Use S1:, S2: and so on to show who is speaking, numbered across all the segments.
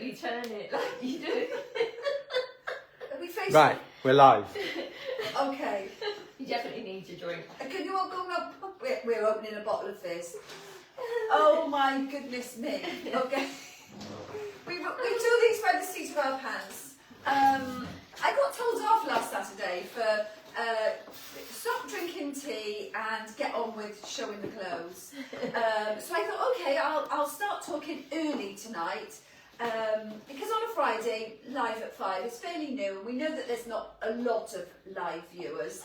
S1: you turn it like you do.
S2: Are we facing?
S3: Right, we're live.
S2: Okay.
S1: You definitely need to drink.
S2: Can you all go up? We're opening a bottle of fizz. Oh my goodness me. Okay. We do these by the seat of our pants. I got told off last Saturday for stop drinking tea and get on with showing the clothes. So I thought, okay, I'll start talking early tonight. Because on a Friday, live at 5, it's fairly new, and we know that there's not a lot of live viewers.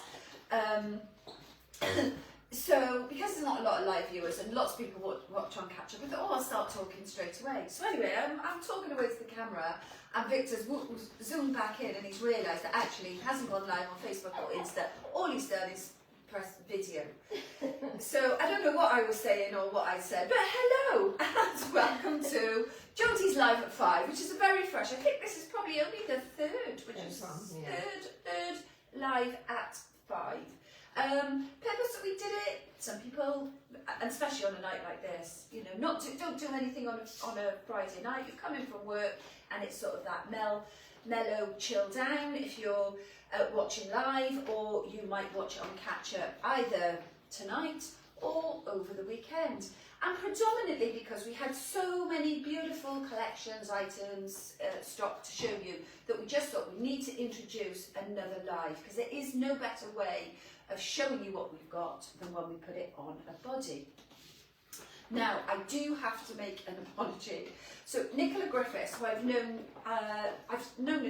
S2: So, because there's not a lot of live viewers and lots of people watch on catch up, I thought, I'll start talking straight away. So anyway, I'm talking away to the camera, and Victor's zoomed back in, and he's realised that actually he hasn't gone live on Facebook or Insta. All he's done is press video. So I don't know what I was saying or what I said, but hello and welcome to Jodie's Live at 5, which is a very fresh. I think this is probably only the third, which is third live at 5. Purpose that we did it. Some people, and especially on a night like this, you know, don't do anything on a Friday night. You've come in from work, and it's sort of that mellow chill down. If you're watching live, or you might watch it on catch up either tonight or over the weekend. And predominantly because we had so many beautiful collections, items, stock to show you, that we just thought we need to introduce another live, because there is no better way of showing you what we've got than when we put it on a body. Now, I do have to make an apology. So Nicola Griffiths, who I've known her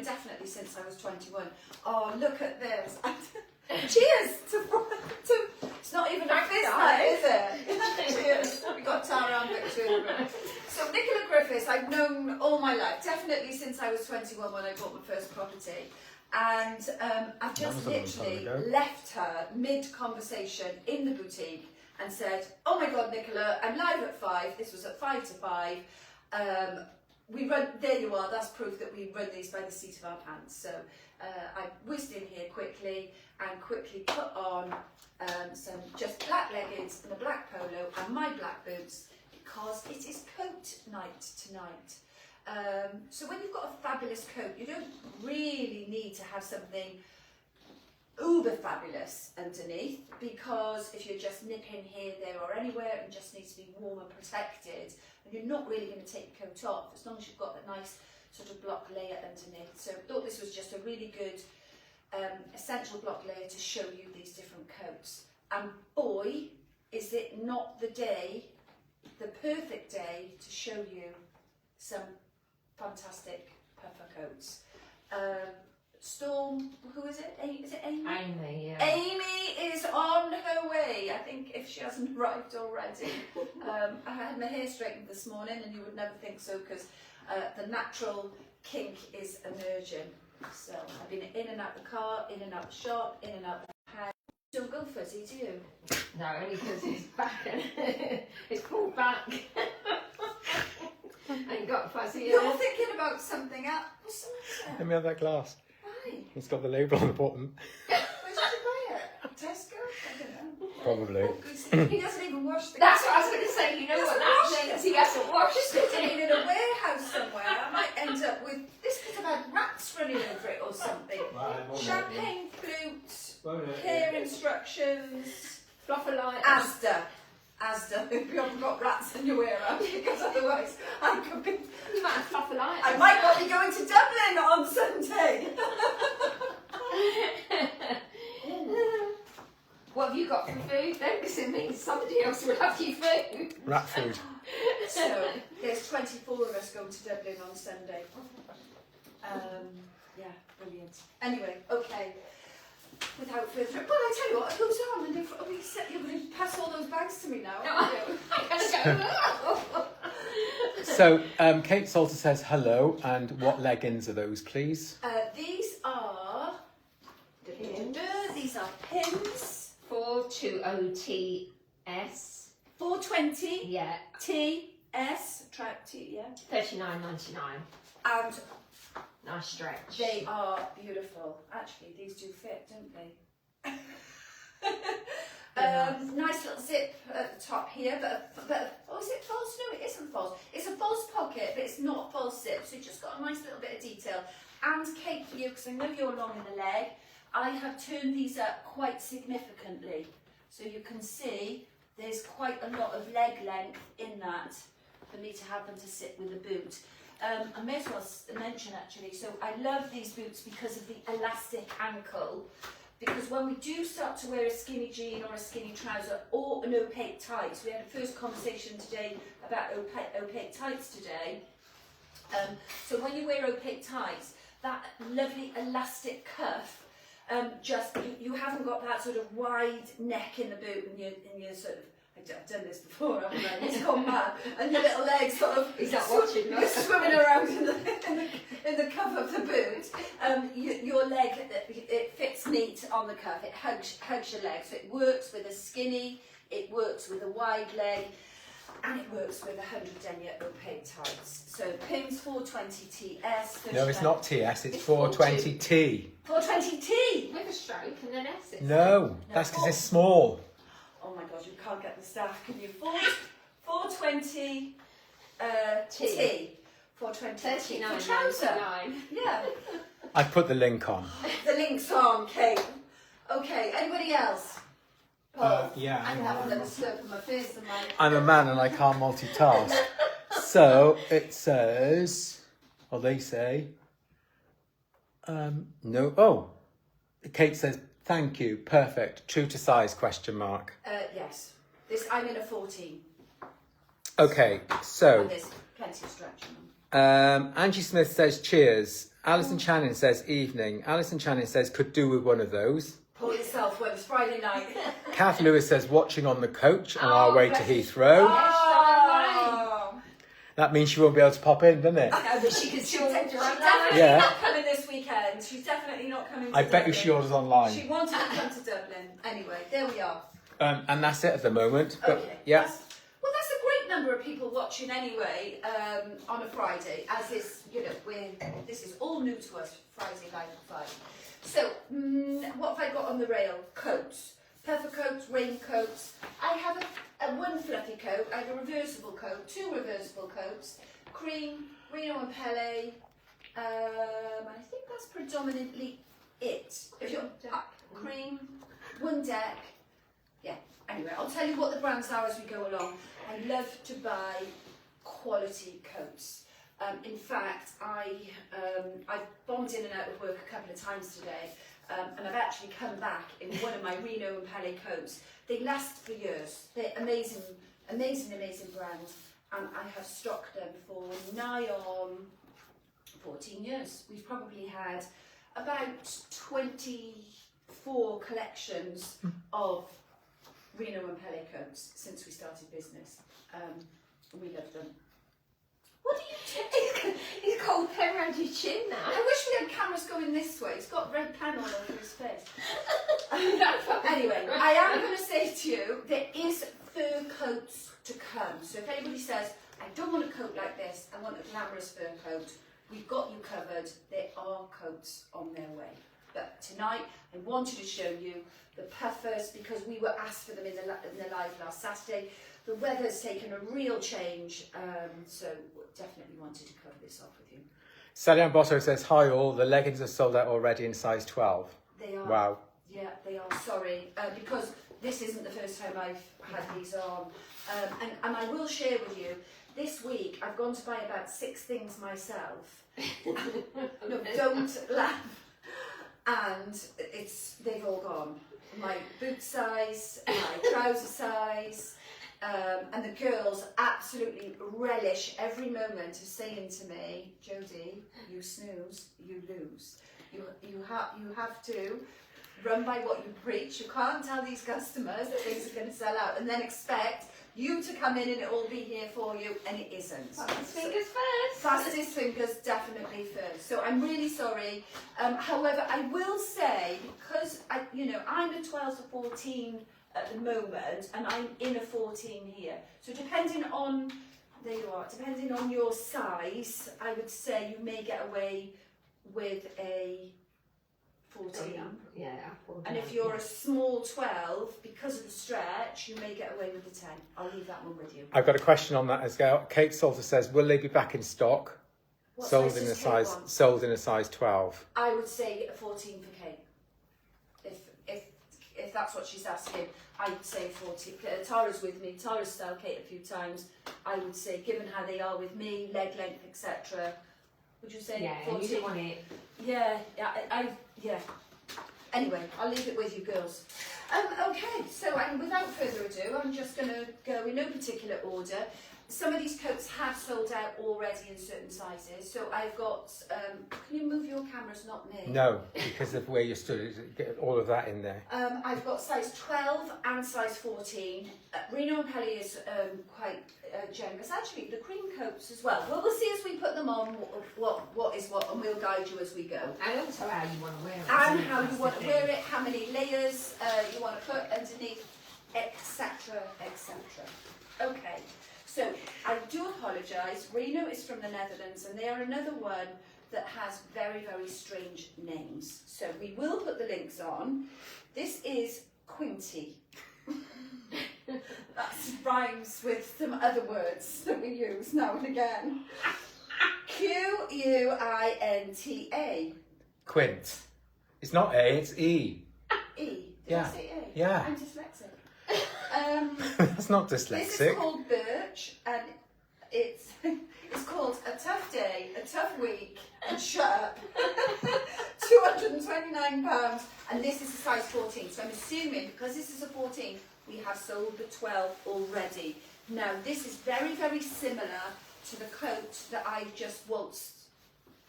S2: definitely since I was 21. Oh, look at this. Cheers to it's not even a fist night, is it? Cheers. We got Tara and Victor in the room. So Nicola Griffiths, I've known all my life, definitely since I was 21 when I bought my first property. And I've just literally left her mid-conversation in the boutique and said, oh my God, Nicola, I'm live at 5. This was at 5 to 5. We run, there you are, that's proof that we run these by the seat of our pants. So I whizzed in here quickly and quickly put on some just black leggings and a black polo and my black boots, because it is coat night tonight. So when you've got a fabulous coat, you don't really need to have something uber fabulous underneath, because if you're just nipping here, there or anywhere and just needs to be warm and protected, and you're not really going to take your coat off as long as you've got that nice sort of block layer underneath. So I thought this was just a really good essential block layer to show you these different coats. And boy, is it not the day, the perfect day to show you some fantastic puffer coats. Storm, who is it? Is it Amy?
S1: Amy, yeah.
S2: Amy is on her way. I think if she hasn't arrived already. I had my hair straightened this morning, and you would never think so, because the natural kink is emerging. So I've been in and out the car, in and out the shop, in and out the house. Don't go fuzzy, do you?
S1: No, only because it's back. It's pulled back. And got fuzzy.
S2: You're thinking about something else. What's the matter?
S3: Let me have that glass.
S2: Why?
S3: It's got the label on the bottom.
S2: Where did you buy it? Tesco? I don't know.
S3: Probably.
S2: He doesn't even wash the
S1: That's what I was going to say. You know what that means? He hasn't washed
S2: It's
S1: it.
S2: in a warehouse somewhere. I might end up with this could have had rats running over it or something. Champagne flutes, care instructions,
S1: Fluffer light.
S2: Asda. You haven't got rats in your warehouse, because otherwise I could be.
S1: You might have fluffer light.
S2: I might not be going to Dublin on Sunday.
S1: What have you got for food then? Because it means somebody else will have your food.
S3: Rat food.
S2: So there's 24 of us going to Dublin on Sunday. Yeah, brilliant. Anyway, okay. Without further ado, well, I tell you what, who's on? And you're going to pass all those bags to me now, aren't you?
S1: I'm going to go.
S3: So, Kate Salter says hello, and what leggings are those, please?
S2: These are pins.
S1: 420TS.
S2: 420
S1: Yeah.
S2: TS. Track T, yeah.
S1: $39.99.
S2: And
S1: Nice stretch.
S2: they are beautiful. Actually, these do fit, don't they? Nice little zip at the top here, but oh, is it false? No, it isn't false. It's a false pocket, but it's not a false zip. So you've just got a nice little bit of detail. And Kate, for you, because I know you're long in the leg, I have turned these up quite significantly. So you can see there's quite a lot of leg length in that for me to have them to sit with the boot. I may as well mention actually, so I love these boots because of the elastic ankle. Because when we do start to wear a skinny jean or a skinny trouser or an opaque tights, we had a first conversation today about opaque tights today. So when you wear opaque tights, that lovely elastic cuff, just you haven't got that sort of wide neck in the boot, and you're sort of, I've done this before, haven't I? It's gone mad, and your little legs sort of swimming around in the cuff of the boot. Your leg, it fits neat on the cuff. It hugs your leg, so it works with a skinny, it works with a wide leg, and it works with 100 denier opaque tights. So Pim's 420TS.
S3: No, it's not TS, it's 420T.
S2: 420T!
S1: With a stroke and an S.
S3: No, that's because it's small.
S2: Oh my god, you can't get the staff, can you? 420 T. 420 T. For trouser. Yeah.
S3: I put the link on.
S2: The link's on, Kate. Okay, anybody else? Paul?
S3: Yeah.
S2: I'm having a little slurp on my face and my...
S3: I'm a man and I can't multitask. So it says, or they say, no. Oh, Kate says, thank you, perfect, true to size, question mark.
S2: Yes. I'm in a 14.
S3: Okay, so...
S2: And there's plenty of stretch on them.
S3: Angie Smith says, cheers. Alison Channing says, evening. Alison Channing says, could do with one of those.
S2: Pull yourself when it's Friday night.
S3: Kath Lewis says, watching on the coach on our way to Heathrow.
S2: Oh.
S3: That means she won't be able to pop in, doesn't it?
S2: But she's definitely not coming this weekend. She's definitely not coming to
S3: I bet you
S2: Dublin.
S3: she orders online.
S2: She wanted to come to Dublin. Anyway, there we are.
S3: And that's it at the moment. But,
S2: Okay.
S3: yeah.
S2: That's a great number of people watching anyway on a Friday, as this, this is all new to us, Friday 9 to 5. So, what have I got on the rail? Coats. Puffer coats, raincoats. I have a one fluffy coat, I have a reversible coat, two reversible coats, cream, Rino and Pelle. I think that's predominantly it. If you're cream, one deck. Yeah, anyway, I'll tell you what the brands are as we go along. I love to buy quality coats. In fact, I've bombed in and out of work a couple of times today, and I've actually come back in one of my Rino and Pelle coats. They last for years. They're amazing, amazing, amazing brands, and I have stocked them for nigh on 14 years. We've probably had about 24 collections of Rino and Pelle coats since we started business. We love them. What do you do?
S1: He's cold pen around your chin now.
S2: I wish we had cameras going this way. He's got red pan all over his face. Anyway, I am going to say to you, there is fur coats to come. So if anybody says, I don't want a coat like this, I want a glamorous fur coat, we've got you covered. There are coats on their way. But tonight, I wanted to show you the puffers because we were asked for them in the live last Saturday. The weather's taken a real change, so definitely wanted to cover this off with you.
S3: Sally Ann Botto says, hi all, the leggings are sold out already in size 12.
S2: They are.
S3: Wow.
S2: Yeah, they are, sorry, because this isn't the first time I've had these on. And I will share with you, this week I've gone to buy about 6 things myself. No, don't laugh. And they've all gone. My boot size, my trouser size, and the girls absolutely relish every moment of saying to me, Jodie, you snooze, you lose. You have to run by what you preach. You can't tell these customers that things are going to sell out and then expect you to come in and it will be here for you, and it isn't.
S1: Fastest fingers first.
S2: Fastest fingers definitely first. So I'm really sorry. However, I will say, because I'm a 12 to 14 at the moment, and I'm in a 14 here. So depending on your size, I would say you may get away with a 14.
S1: Yeah, apple.
S2: And if you're a small 12, because of the stretch, you may get away with the 10. I'll leave that one with you.
S3: I've got a question on that as well. Kate Salter says, will they be back in stock?
S2: What
S3: Sold
S2: size
S3: in a
S2: does Kate
S3: size
S2: want?
S3: sold in a size 12.
S2: I would say a 14 for Kate. If that's what she's asking, I'd say 14. Tara's with me. Tara's styled Kate a few times. I would say, given how they are with me, leg length, etc. Would you say 14?
S1: And you don't want it.
S2: Yeah. Anyway, I'll leave it with you girls. Okay, so without further ado, I'm just going to go in no particular order. Some of these coats have sold out already in certain sizes. So I've got, can you move your cameras, not me?
S3: No, because of where you stood, get all of that in there.
S2: I've got size 12 and size 14. Rino Pelle is quite generous. Actually, the cream coats as well. Well, we'll see as we put them on what is what, and we'll guide you as we go.
S1: And also how you want to wear it.
S2: And how you want to wear it, how many layers you want to put underneath, etc., etc. Okay. So, I do apologise, Rino is from the Netherlands and they are another one that has very, very strange names. So, we will put the links on. This is Quinty. That rhymes with some other words that we use now and again. Quinta.
S3: Quint. It's not A, it's E.
S2: E. Did
S3: Yeah.
S2: I say A?
S3: Yeah.
S2: I'm dyslexic.
S3: That's not
S2: This is
S3: dyslexic.
S2: called Birch, and it's called A Tough Day, A Tough Week, and Shut Up. £229, and this is a size 14. So I'm assuming because this is a 14, we have sold the 12 already. Now this is very, very similar to the coat that I just waltzed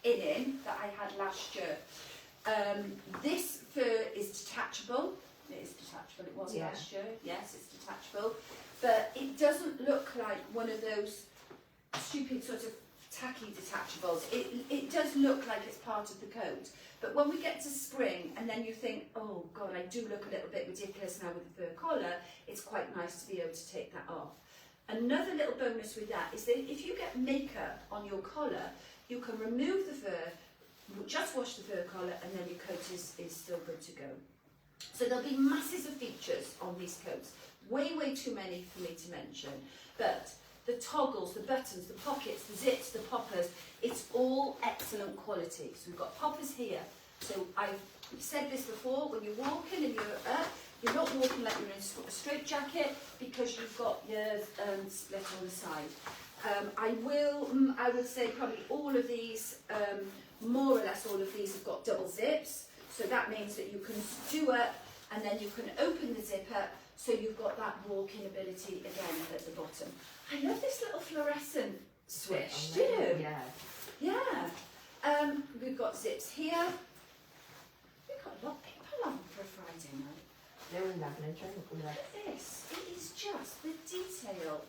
S2: in that I had last year. This fur is detachable. It is detachable, it was last year, yes, it's detachable. But it doesn't look like one of those stupid sort of tacky detachables. It does look like it's part of the coat. But when we get to spring and then you think, oh God, I do look a little bit ridiculous now with the fur collar, it's quite nice to be able to take that off. Another little bonus with that is that if you get makeup on your collar, you can remove the fur, just wash the fur collar, and then your coat is still good to go. So there'll be masses of features on these coats, way too many for me to mention, but the toggles, the buttons, the pockets, the zips, the poppers, it's all excellent quality. So we've got poppers here. So I've said this before, when you're walking and you're not walking like you're in a straight jacket because you've got your split on the side. I would say probably all of these, more or less all of these have got double zips. So that means that you can do up and then you can open the zip up so you've got that walking ability again at the bottom. I love this little fluorescent switch, do you?
S1: Yeah.
S2: Yeah. We've got zips here. We've got a lot of people on for a Friday night.
S1: They're in having a drink with
S2: Look
S1: us.
S2: at this. It is just the detail.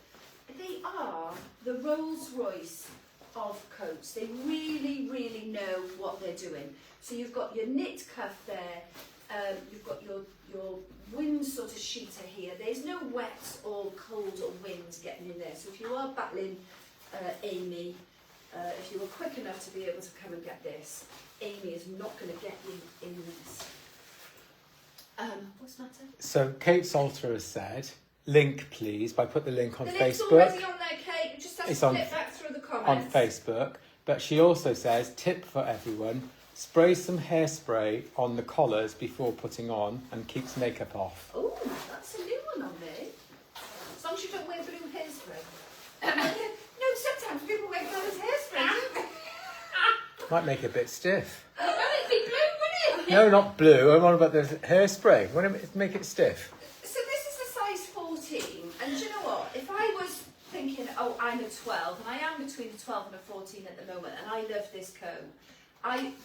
S2: They are the Rolls Royce of coats. They really, really know what they're doing. So you've got your knit cuff there, you've got your wind sort of sheeter here. There's no wet or cold or wind getting in there. So if you are battling Amy, if you were quick enough to be able to come and get this, Amy is not going to get you in this. What's the matter?
S3: So Kate Salter has said, link please, by put the link on
S2: The link's
S3: Facebook.
S2: already on there, Kate. You just have
S3: It's
S2: to
S3: on-
S2: flip back through the
S3: On
S2: comments.
S3: Facebook. But she also says, tip for everyone, spray some hairspray on the collars before putting on and keeps makeup off.
S2: Oh, that's a new one on me. As long as you don't wear blue hairspray. No, sometimes people wear colours hairspray, don't they?
S3: Might make it a bit stiff.
S1: Well, it'd be blue, wouldn't it?
S3: No, not blue. I'm on about the hairspray. Want to make it stiff?
S2: So this is a size 14, and do you know what? If I was thinking, oh, I'm a 12, and I am between a 12 and a 14 at the moment, and I love this comb.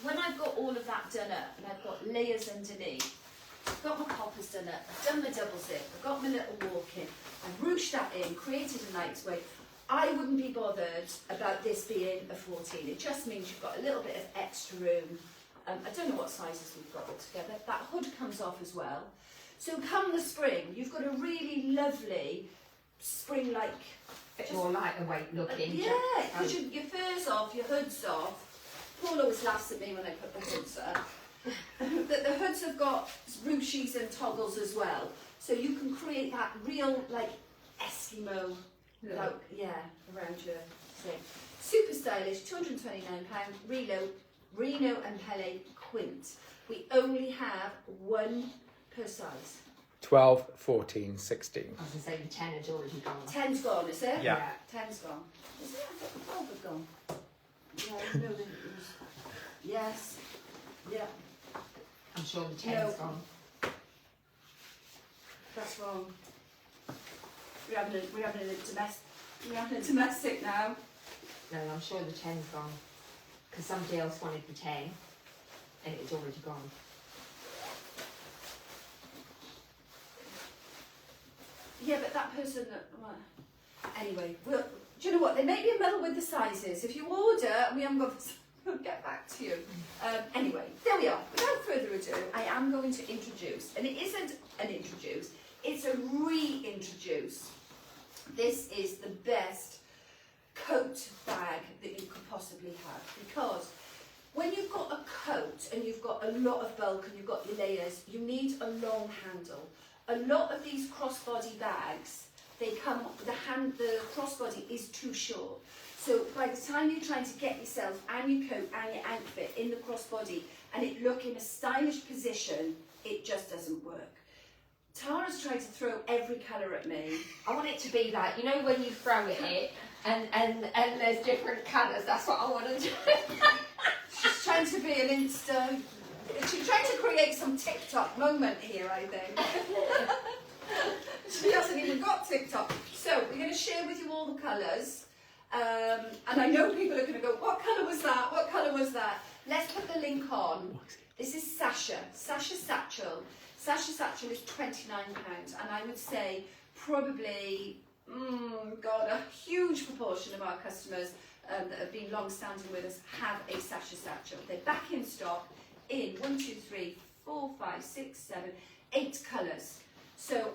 S2: When I've got all of that done up, and I've got layers underneath, I've got my poppers done up, I've done my double zip, I've got my little walk-in, I've ruched that in, created a night's weight, I wouldn't be bothered about this being a 14. It just means you've got a little bit of extra room. I don't know what sizes we've got altogether. That hood comes off as well. So come the spring, you've got a really lovely spring-like...
S1: Bit more lightweight looking.
S2: Yeah, because your fur's off, your hood's off. Paul always laughs at me when I put the hoods up. that the hoods have got ruches and toggles as well. So you can create that real, like, Eskimo look, around your thing. Super stylish, £229, Rino and Pelle quint. We only have one per size.
S3: 12, 14, 16.
S1: I was going to say the 10 had already gone.
S2: 10's gone, is it?
S3: Yeah.
S2: 10's gone. Is it? I thought the 12 had gone. Yeah, no, it was. Yes. Yeah.
S1: I'm sure the 10's gone.
S2: That's wrong. We're having a domestic now.
S1: No, I'm sure the 10's gone. Because somebody else wanted the 10 and it's already gone.
S2: Yeah, but that person, well, anyway, do you know what? There may be a muddle with the sizes. If you order and we haven't got the, we'll get back to you. Anyway, there we are. Without further ado, I am going to introduce, and it isn't an introduce, it's a reintroduce. This is the best coat bag that you could possibly have, because when you've got a coat and you've got a lot of bulk and you've got your layers, you need a long handle. A lot of these crossbody bags, they come, the crossbody is too short. So by the time you're trying to get yourself and your coat and your outfit in the crossbody and it look in a stylish position, it just doesn't work. Tara's tried to throw every colour at me.
S1: I want it to be like, you know when you throw it and there's different colours, that's what I want to do.
S2: She's trying to be an Insta... She's trying to create some TikTok moment here, I think. She hasn't even got TikTok. So we're going to share with you all the colours. And I know people are going to go, what colour was that? What colour was that? Let's put the link on. This is Sasha Satchel. Sasha Satchel is £29. And I would say probably, a huge proportion of our customers that have been long-standing with us have a Sasha Satchel. They're back in stock in 1, 2, 3, 4, 5, 6, 7, 8 colours. So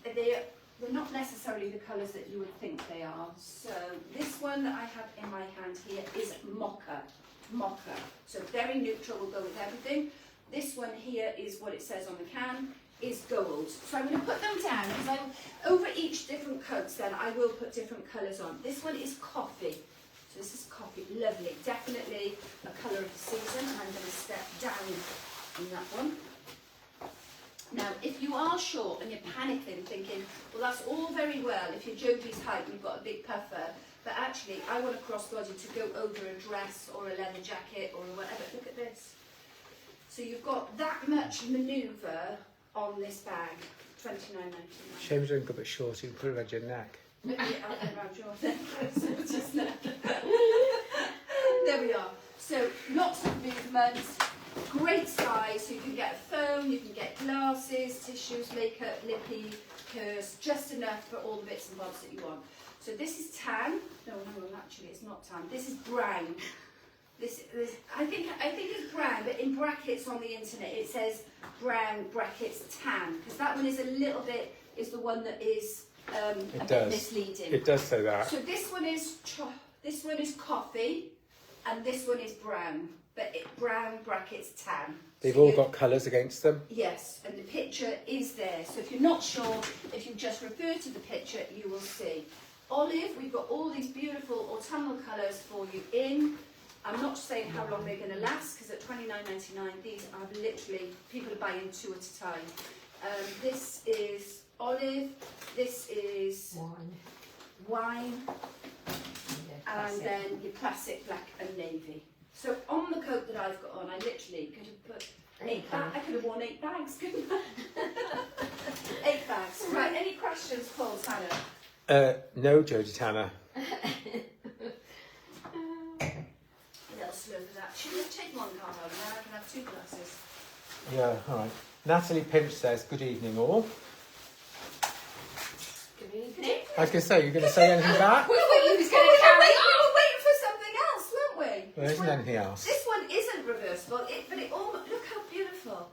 S2: they're not necessarily the colours that you would think they are. So this one that I have in my hand here is mocha. So very neutral, will go with everything. This one here is what it says on the can, is gold. So I'm going to put them down because over each different coats then I will put different colours on. This one is coffee. So this is coffee, lovely, definitely a colour of the season. And I'm going to step down in that one. Now, if you are short and you're panicking, thinking, well, that's all very well if you're Jodie's height and you've got a big puffer, but actually I want a crossbody to go over a dress or a leather jacket or whatever. Look at this. So you've got that much manoeuvre on this bag, £29.99.
S3: Shame you don't go a bit short, you can put it around your neck.
S2: Yeah, around your neck. There we are. So lots of movements, great size. So you can get a phone, you can get glasses, tissues, makeup, lippy, purse, just enough for all the bits and bobs that you want. So this is tan. No, actually it's not tan. This is brown. This I think it's brown, but in brackets on the internet it says brown brackets tan, because that one is a little bit is the one that is a bit misleading.
S3: It does say that.
S2: So this one is coffee, and this one is brown, but brown brackets tan.
S3: They've
S2: So
S3: all got colours against them.
S2: Yes, and the picture is there. So if you're not sure, if you just refer to the picture, you will see. Olive, we've got all these beautiful autumnal colours for you in. I'm not saying how long they're going to last, because at £29.99 these are literally, people are buying 2 at a time. This is olive, this is wine, and then your classic black and navy. So on the coat that I've got on, I literally could have put 8 bags. I could have worn 8 bags, couldn't I? 8 bags. Right, any questions, Paul, Tanner?
S3: No, Jodie Tanner.
S2: Slow for that. Should we take one card over now? I can have 2 glasses.
S3: Yeah, all right. Natalie Pinch says, good evening all.
S1: Good evening.
S3: I was going to say, you're going to say anything back?
S1: We thought you was going to carry
S2: We
S1: on.
S2: were waiting for something else, weren't we?
S3: There isn't anything else.
S2: This one isn't reversible, but it almost, look how beautiful.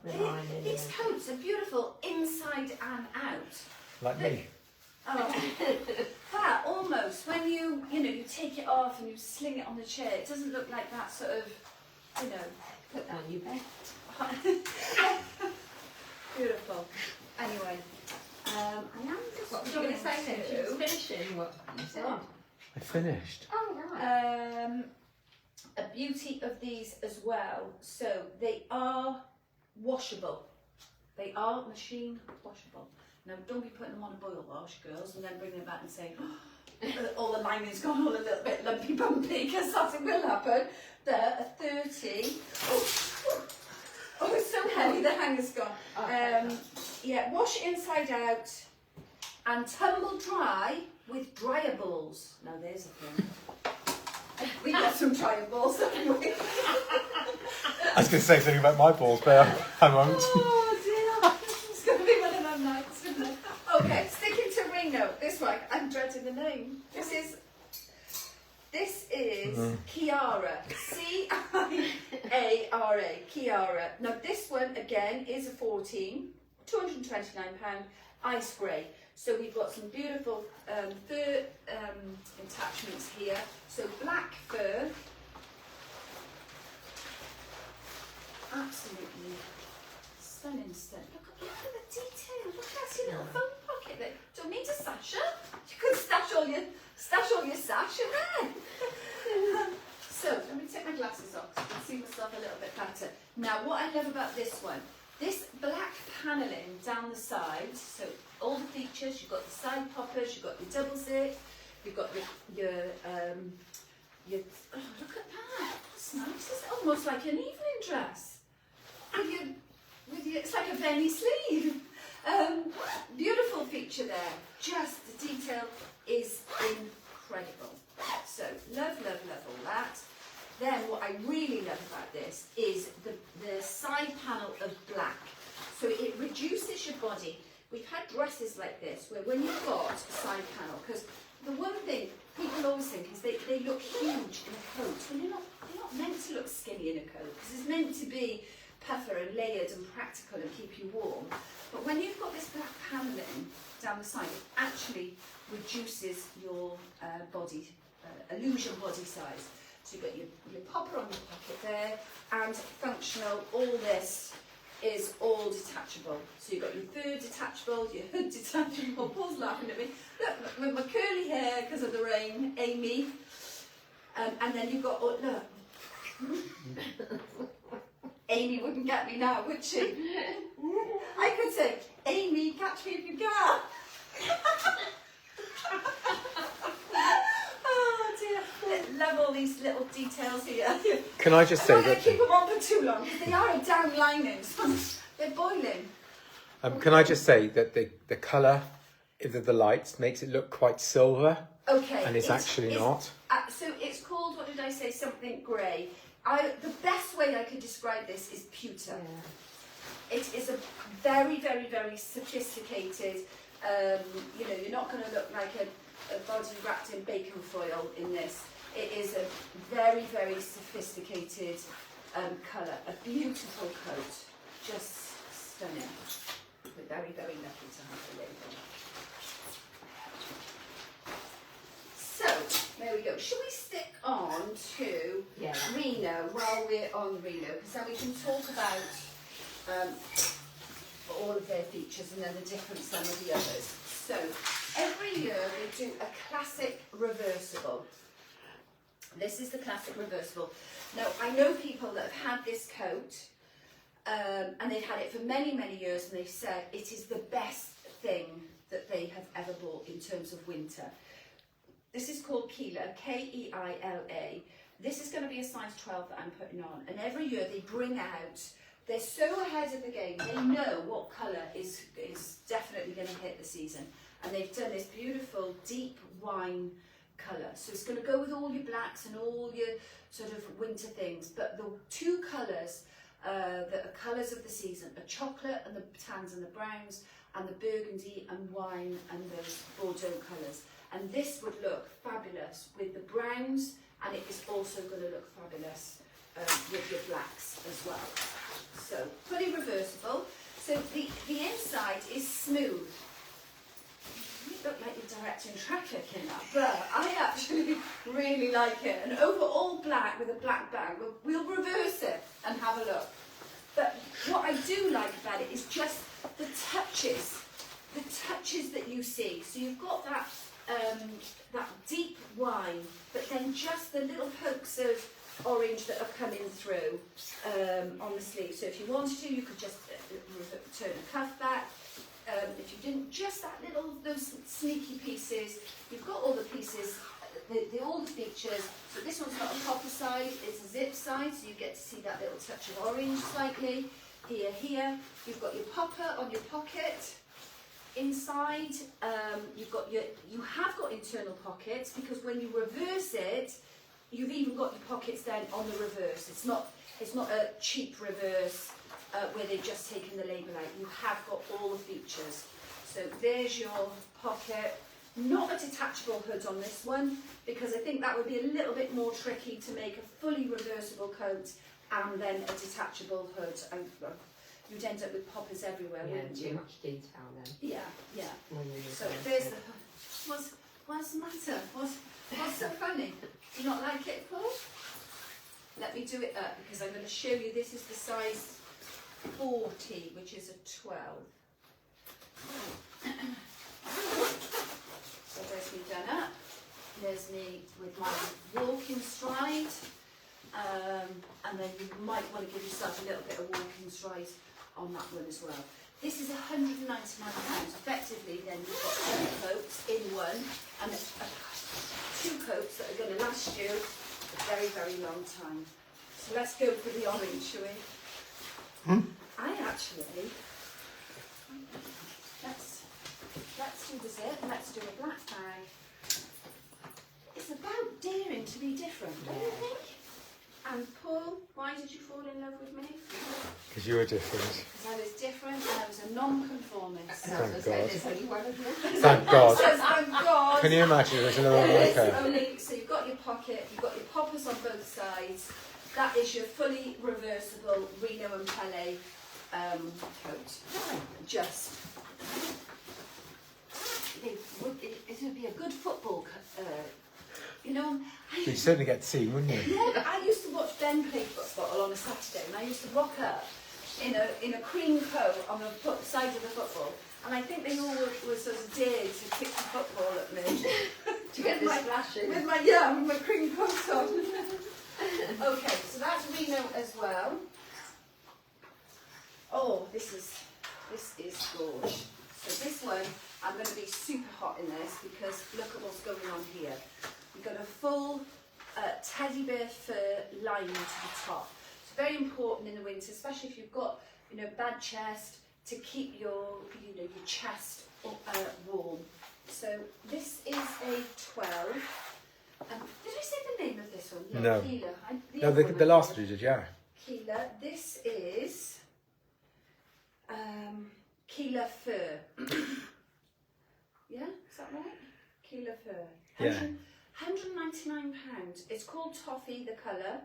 S2: These coats are beautiful inside and out.
S3: Like me.
S2: Oh, that almost, when you take it off and you sling it on the chair, it doesn't look like that sort of you know.
S1: Put that on your bed.
S2: Beautiful. Anyway, I am just
S1: What were you going to say then? She was finishing what you said.
S3: I finished.
S1: Oh, right.
S2: A beauty of these as well. So they are washable. They are machine washable. Now, don't be putting them on a boil wash, girls, and then bring them back and saying, oh, all the lining's gone all a little bit lumpy bumpy, because that will happen. They're a 30. Oh, it's so heavy, the hanger's gone. Yeah, wash inside out and tumble dry with dryer balls. Now, there's a thing. We got some dryer balls, haven't we?
S3: I was going to say something about my balls, but I won't.
S2: Oh dear, it's going to be one of them nights, isn't it? Okay, sticking to Rino. This one, I'm dreading the name. This is Chiara. C-I-A-R-A. Chiara. Now this one again is a 14, £229, ice grey. So we've got some beautiful fur attachments here. So black fur. Absolutely stunning stuff. Look at the detail. Look at your little phone pocket there. Don't need a sasha. You could stash all your sash in there. So let me take my glasses off so I can see myself a little bit better. Now what I love about this one, this black panelling down the sides. So all the features. You've got the side poppers. You've got your double zip. You've got your oh, look at that. That's nice. It's almost like an evening dress. With your, it's like a penny sleeve. Beautiful feature there. Just the detail is incredible. So love all that. Then what I really love about this is the side panel of black. So it reduces your body. We've had dresses like this where when you've got a side panel, because the one thing people always think is they look huge in a coat. Well, they're not meant to look skinny in a coat, because it's meant to be puffer and layered and practical and keep you warm. But when you've got this black panelling down the side, it actually reduces your illusion body size. So you've got your popper on your pocket there, and functional. All this is all detachable. So you've got your fur detachable, your hood detachable. Paul's laughing at me. Look, with my curly hair because of the rain, Amy. And then you've got, look. Amy wouldn't get me now, would she? I could say, Amy, catch me if you can. Oh dear. Love all these little details here.
S3: Can I just say
S2: I'm not
S3: that?
S2: going to keep them on for too long, because they are a down linings. They're boiling.
S3: Can I just say that the colour of the lights makes it look quite silver?
S2: Okay.
S3: And it's actually not.
S2: So it's called, what did I say, something grey. The best way I could describe this is pewter. Yeah. It is a very, very, very sophisticated, you're not going to look like a body wrapped in bacon foil in this. It is a very, very sophisticated colour. A beautiful coat. Just stunning. We're very, very lucky to have the label. So, there we go. Should we stick on to Rino while we're on Rino? Because then we can talk about all of their features and then the difference some of the others. So, every year they do a classic reversible. This is the classic reversible. Now, I know people that have had this coat and they've had it for many, many years, and they've said it is the best thing that they have ever bought in terms of winter. This is called Keila, K-E-I-L-A. This is going to be a size 12 that I'm putting on. And every year they bring out, they're so ahead of the game, they know what colour is definitely going to hit the season. And they've done this beautiful deep wine colour. So it's going to go with all your blacks and all your sort of winter things. But the two colours that are colours of the season are chocolate and the tans and the browns, and the burgundy and wine and those Bordeaux colours. And this would look fabulous with the browns, and it is also going to look fabulous with your blacks as well. So fully reversible. So the inside is smooth. You look like you're directing traffic in that, but I actually really like it. And over all black with a black bag, we'll reverse it and have a look. But what I do like about it is just the touches that you see. So you've got that that deep wine, but then just the little pokes of orange that are coming through on the sleeve. So if you wanted to, you could just turn a cuff back. If you didn't, just that little, those sneaky pieces. You've got all the pieces, all the features. So this one's not a copper side, it's a zip side, so you get to see that little touch of orange slightly. Here, you've got your popper on your pocket. Inside, you have got internal pockets, because when you reverse it, you've even got your pockets down on the reverse. It's not a cheap reverse where they've just taken the label out. You have got all the features. So there's your pocket. Not a detachable hood on this one, because I think that would be a little bit more tricky to make a fully reversible coat and then a detachable hood. And you'd end up with poppers everywhere, wouldn't you?
S1: Too much detail then.
S2: Yeah. So
S1: So
S2: there's the hood. What's the matter? What's so funny? Do you not like it, Paul? Let me do it up, because I'm going to show you. This is the size 40, which is a 12. So there's me done up. There's me with my walking stride. And then you might want to give yourself a little bit of walking stride on that one as well. This is £199. Effectively, then you've got 2 coats in one, and 2 coats that are going to last you a very, very long time. So let's go for the orange, shall we? I actually, let's do the zip, let's do a black bag. It's about daring to be different, don't you think? And Paul, why did you fall in love with me?
S3: Because you were different.
S2: Because I was different and I was a non-conformist.
S3: Thank God.
S1: There's only one of you.
S3: Thank God.
S2: Says, thank God.
S3: Can you imagine there's another one like her?
S2: Only, so you've got your pocket, you've got your poppers on both sides. That is your fully reversible Rino and Pelle coat. It would be a good football you know.
S3: You'd certainly get seen, wouldn't you?
S2: Yeah, I used to watch Ben play football on a Saturday, and I used to rock up in a cream coat on the side of the football, and I think they all were sort of dared to kick the football at me
S1: To get this flashing.
S2: with my cream coat on. Okay, so that's Rino as well. Oh, this is gorgeous. So this one, I'm going to be super hot in this, because look at what's going on here. We've got a full teddy bear fur lining to the top. It's very important in the winter, especially if you've got bad chest, to keep your your chest warm. So this is a 12. Did I say the name of this one? Yeah,
S3: No.
S2: Keela.
S3: No, the last one you did, yeah.
S2: Keela. This is Keela fur. Yeah, is that right? Keela fur.
S3: Yeah.
S2: £199. It's called Toffee, the colour,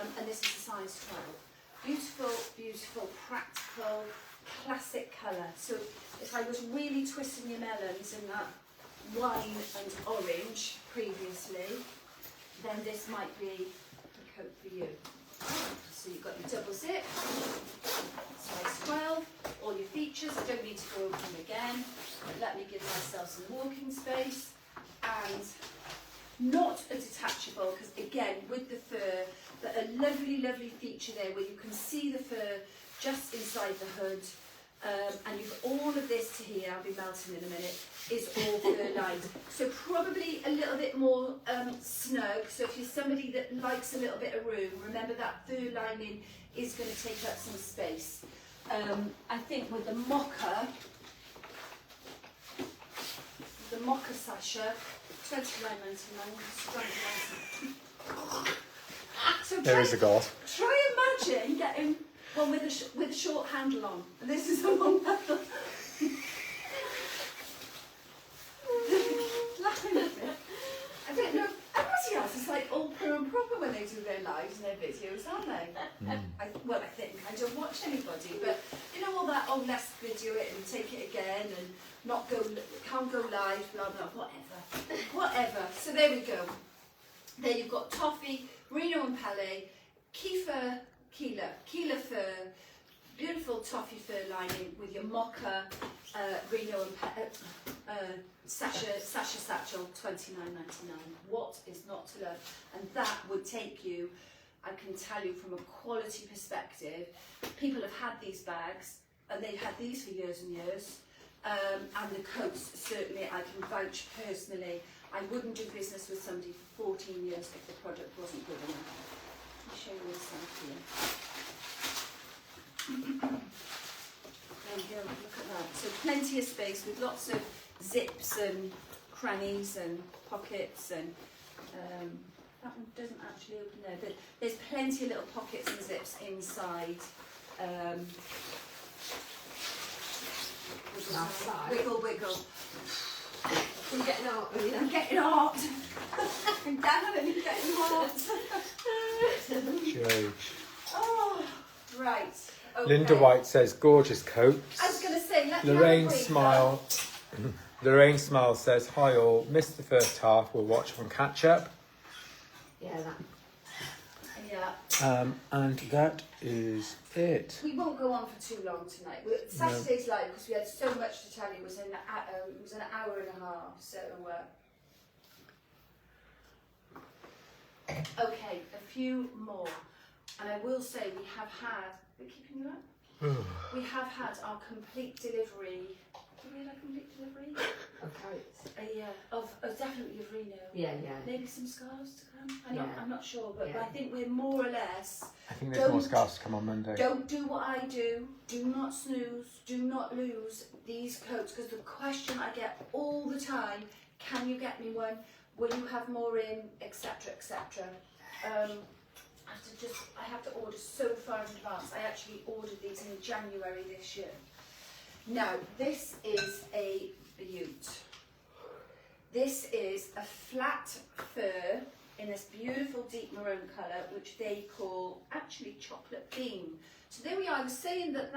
S2: and this is a size 12. Beautiful, beautiful, practical, classic colour. So if I was really twisting your melons in that wine and orange previously, then this might be the coat for you. So you've got your double zip, size 12, all your features. I don't need to go over them again, but let me give myself some walking space. And not a detachable, because again, with the fur, but a lovely, lovely feature there where you can see the fur just inside the hood. And you've all of this to here, I'll be melting in a minute, is all fur lined. So probably a little bit more snug. So if you're somebody that likes a little bit of room, remember that fur lining is going to take up some space. I think with the mocha sasha, £29.99. So
S3: There is a God.
S2: Try imagine getting one with a short handle on, and this is a long handle. I don't know. Everybody else is like all prim and proper when they do their lives and their videos, aren't they? I think I don't watch anybody, but you know all that. Oh, let's video it and take it again, and can't go live, blah blah, whatever. So there we go. There you've got toffee, Rino and Pelle, Keeler fur, beautiful toffee fur lining with your mocha, Rino and Pelle, Sasha satchel, $29.99. What is not to love? And that would take you, I can tell you from a quality perspective, people have had these bags and they've had these for years and years. And the coats, certainly, I can vouch personally. I wouldn't do business with somebody for 14 years if the product wasn't good enough. Let me show you this side here. There we go, look at that. So plenty of space with lots of zips and crannies and pockets, and that one doesn't actually open there, but there's plenty of little pockets and zips inside. Wiggle, wiggle.
S1: I'm getting hot.
S2: I'm getting hot. I'm down and I'm getting hot.
S3: Jodie.
S2: Oh, right. Okay.
S3: Linda White says, gorgeous coats.
S2: I was going to say, let
S3: Lorraine Smile. Lorraine Smile says, hi all, missed the first half, we'll watch on catch up.
S1: Yeah, that.
S2: Yeah.
S3: And that is it.
S2: We won't go on for too long tonight. Saturday's live, because we had so much to tell you, was an hour and a half. So, okay, a few more. And I will say we have had. Are we keeping you up? We have had our complete delivery. Have we had a complete delivery?
S1: Of carrots.
S2: Yeah, of definitely of Rino.
S1: Yeah.
S2: Maybe some scarves to come.
S1: Yeah.
S2: I'm not sure, but
S1: Yeah.
S2: I think we're more or less.
S3: I think there's more scarves to come on Monday.
S2: Don't do what I do. Do not snooze. Do not lose these coats, because the question I get all the time: can you get me one? Will you have more in? Etc. Etc. I have to order so far in advance. I actually ordered these in January this year. Now, this is a beaut. This is a flat fur in this beautiful deep maroon colour, which they call actually chocolate bean. So there we are. I was saying that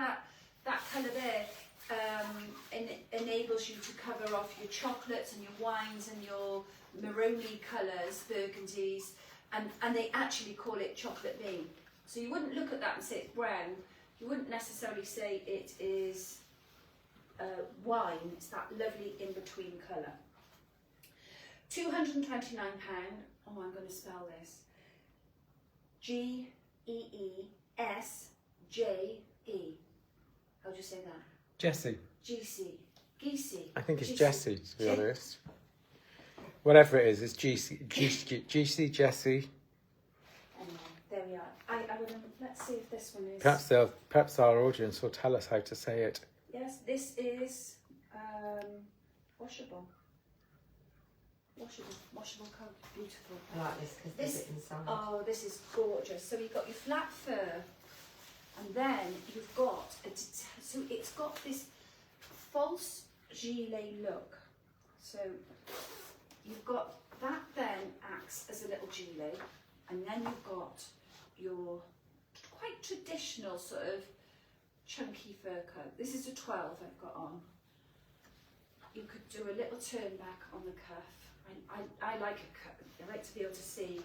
S2: colour there enables you to cover off your chocolates and your wines and your maroony colours, burgundies, and they actually call it chocolate bean. So you wouldn't look at that and say it's brown. You wouldn't necessarily say it is wine. It's that lovely in-between colour. £229. Oh, I'm going to spell this. Geesje. How do you say that?
S3: Jessie.
S2: Geesje.
S3: I think it's Jessie, to be honest. Whatever it is, it's Jessie. Jessie.
S2: Anyway, there we are. I would, let's see if this one is.
S3: Perhaps our audience will tell us how to say it.
S2: Yes, this is washable. Washable coat, beautiful.
S1: I like this because there's it inside.
S2: Oh, this is gorgeous. So you've got your flat fur, and then you've got so it's got this false gilet look. So you've got that then acts as a little gilet, and then you've got your quite traditional sort of chunky fur coat. This is a 12 I've got on. You could do a little turn back on the cuff. I like a cuff. I like to be able to see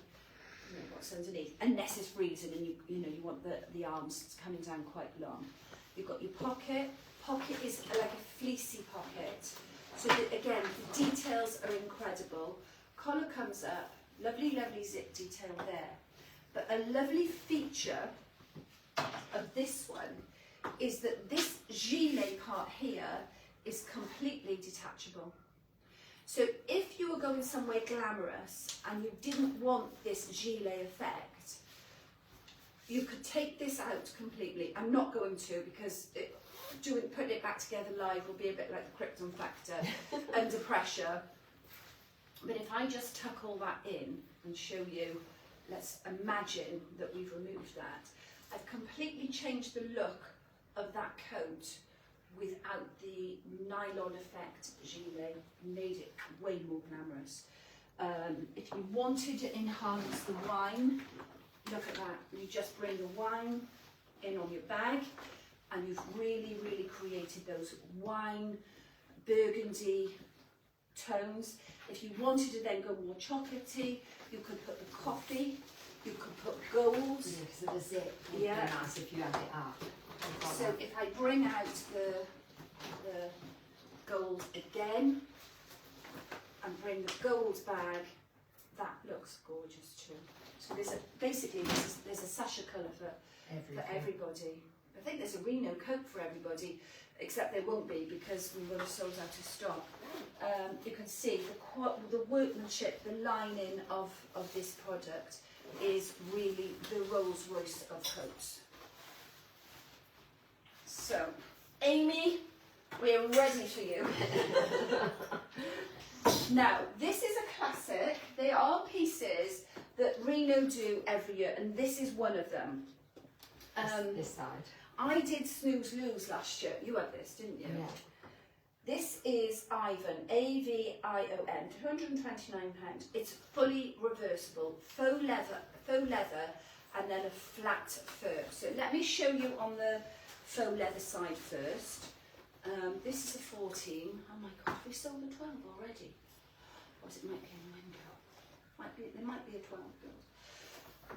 S2: what's underneath, unless it's freezing and you want the arms coming down quite long. You've got your pocket. Pocket is like a fleecy pocket. So that, again, the details are incredible. Collar comes up, lovely zip detail there. But a lovely feature of this one is that this gilet part here is completely detachable. So if you were going somewhere glamorous and you didn't want this gilet effect, you could take this out completely. I'm not going to, because putting it back together live will be a bit like the Krypton factor under pressure. But if I just tuck all that in and show you, let's imagine that we've removed that. I've completely changed the look of that coat without the nylon effect gilet, made it way more glamorous. If you wanted to enhance the wine, look at that. You just bring the wine in on your bag, and you've really created those wine burgundy tones. If you wanted to then go more chocolatey, you could put the coffee, you could put gold.
S1: Yeah, because of the zip would
S2: Yeah.
S1: be nice if you had it up.
S2: So if I bring out the gold again and bring the gold bag, that looks gorgeous too. So basically there's a Sasha colour for everybody. I think there's a Reno coat for everybody, except there won't be because we will have sold out of stock. You can see the workmanship, the lining of this product is really the Rolls Royce of coats. So, Amy, we're ready for you. Now, this is a classic. They are pieces that Reno do every year, and this is one of them.
S1: This side.
S2: I did Snooze Lose last year. You had this, didn't you?
S1: Yeah.
S2: This is Ivan, A-V-I-O-N, £229. It's fully reversible, faux leather, and then a flat fur. So let me show you on the faux leather side first. This is a 14. Oh my God, we sold a 12 already. Or it might be in the window. There might be a 12 build.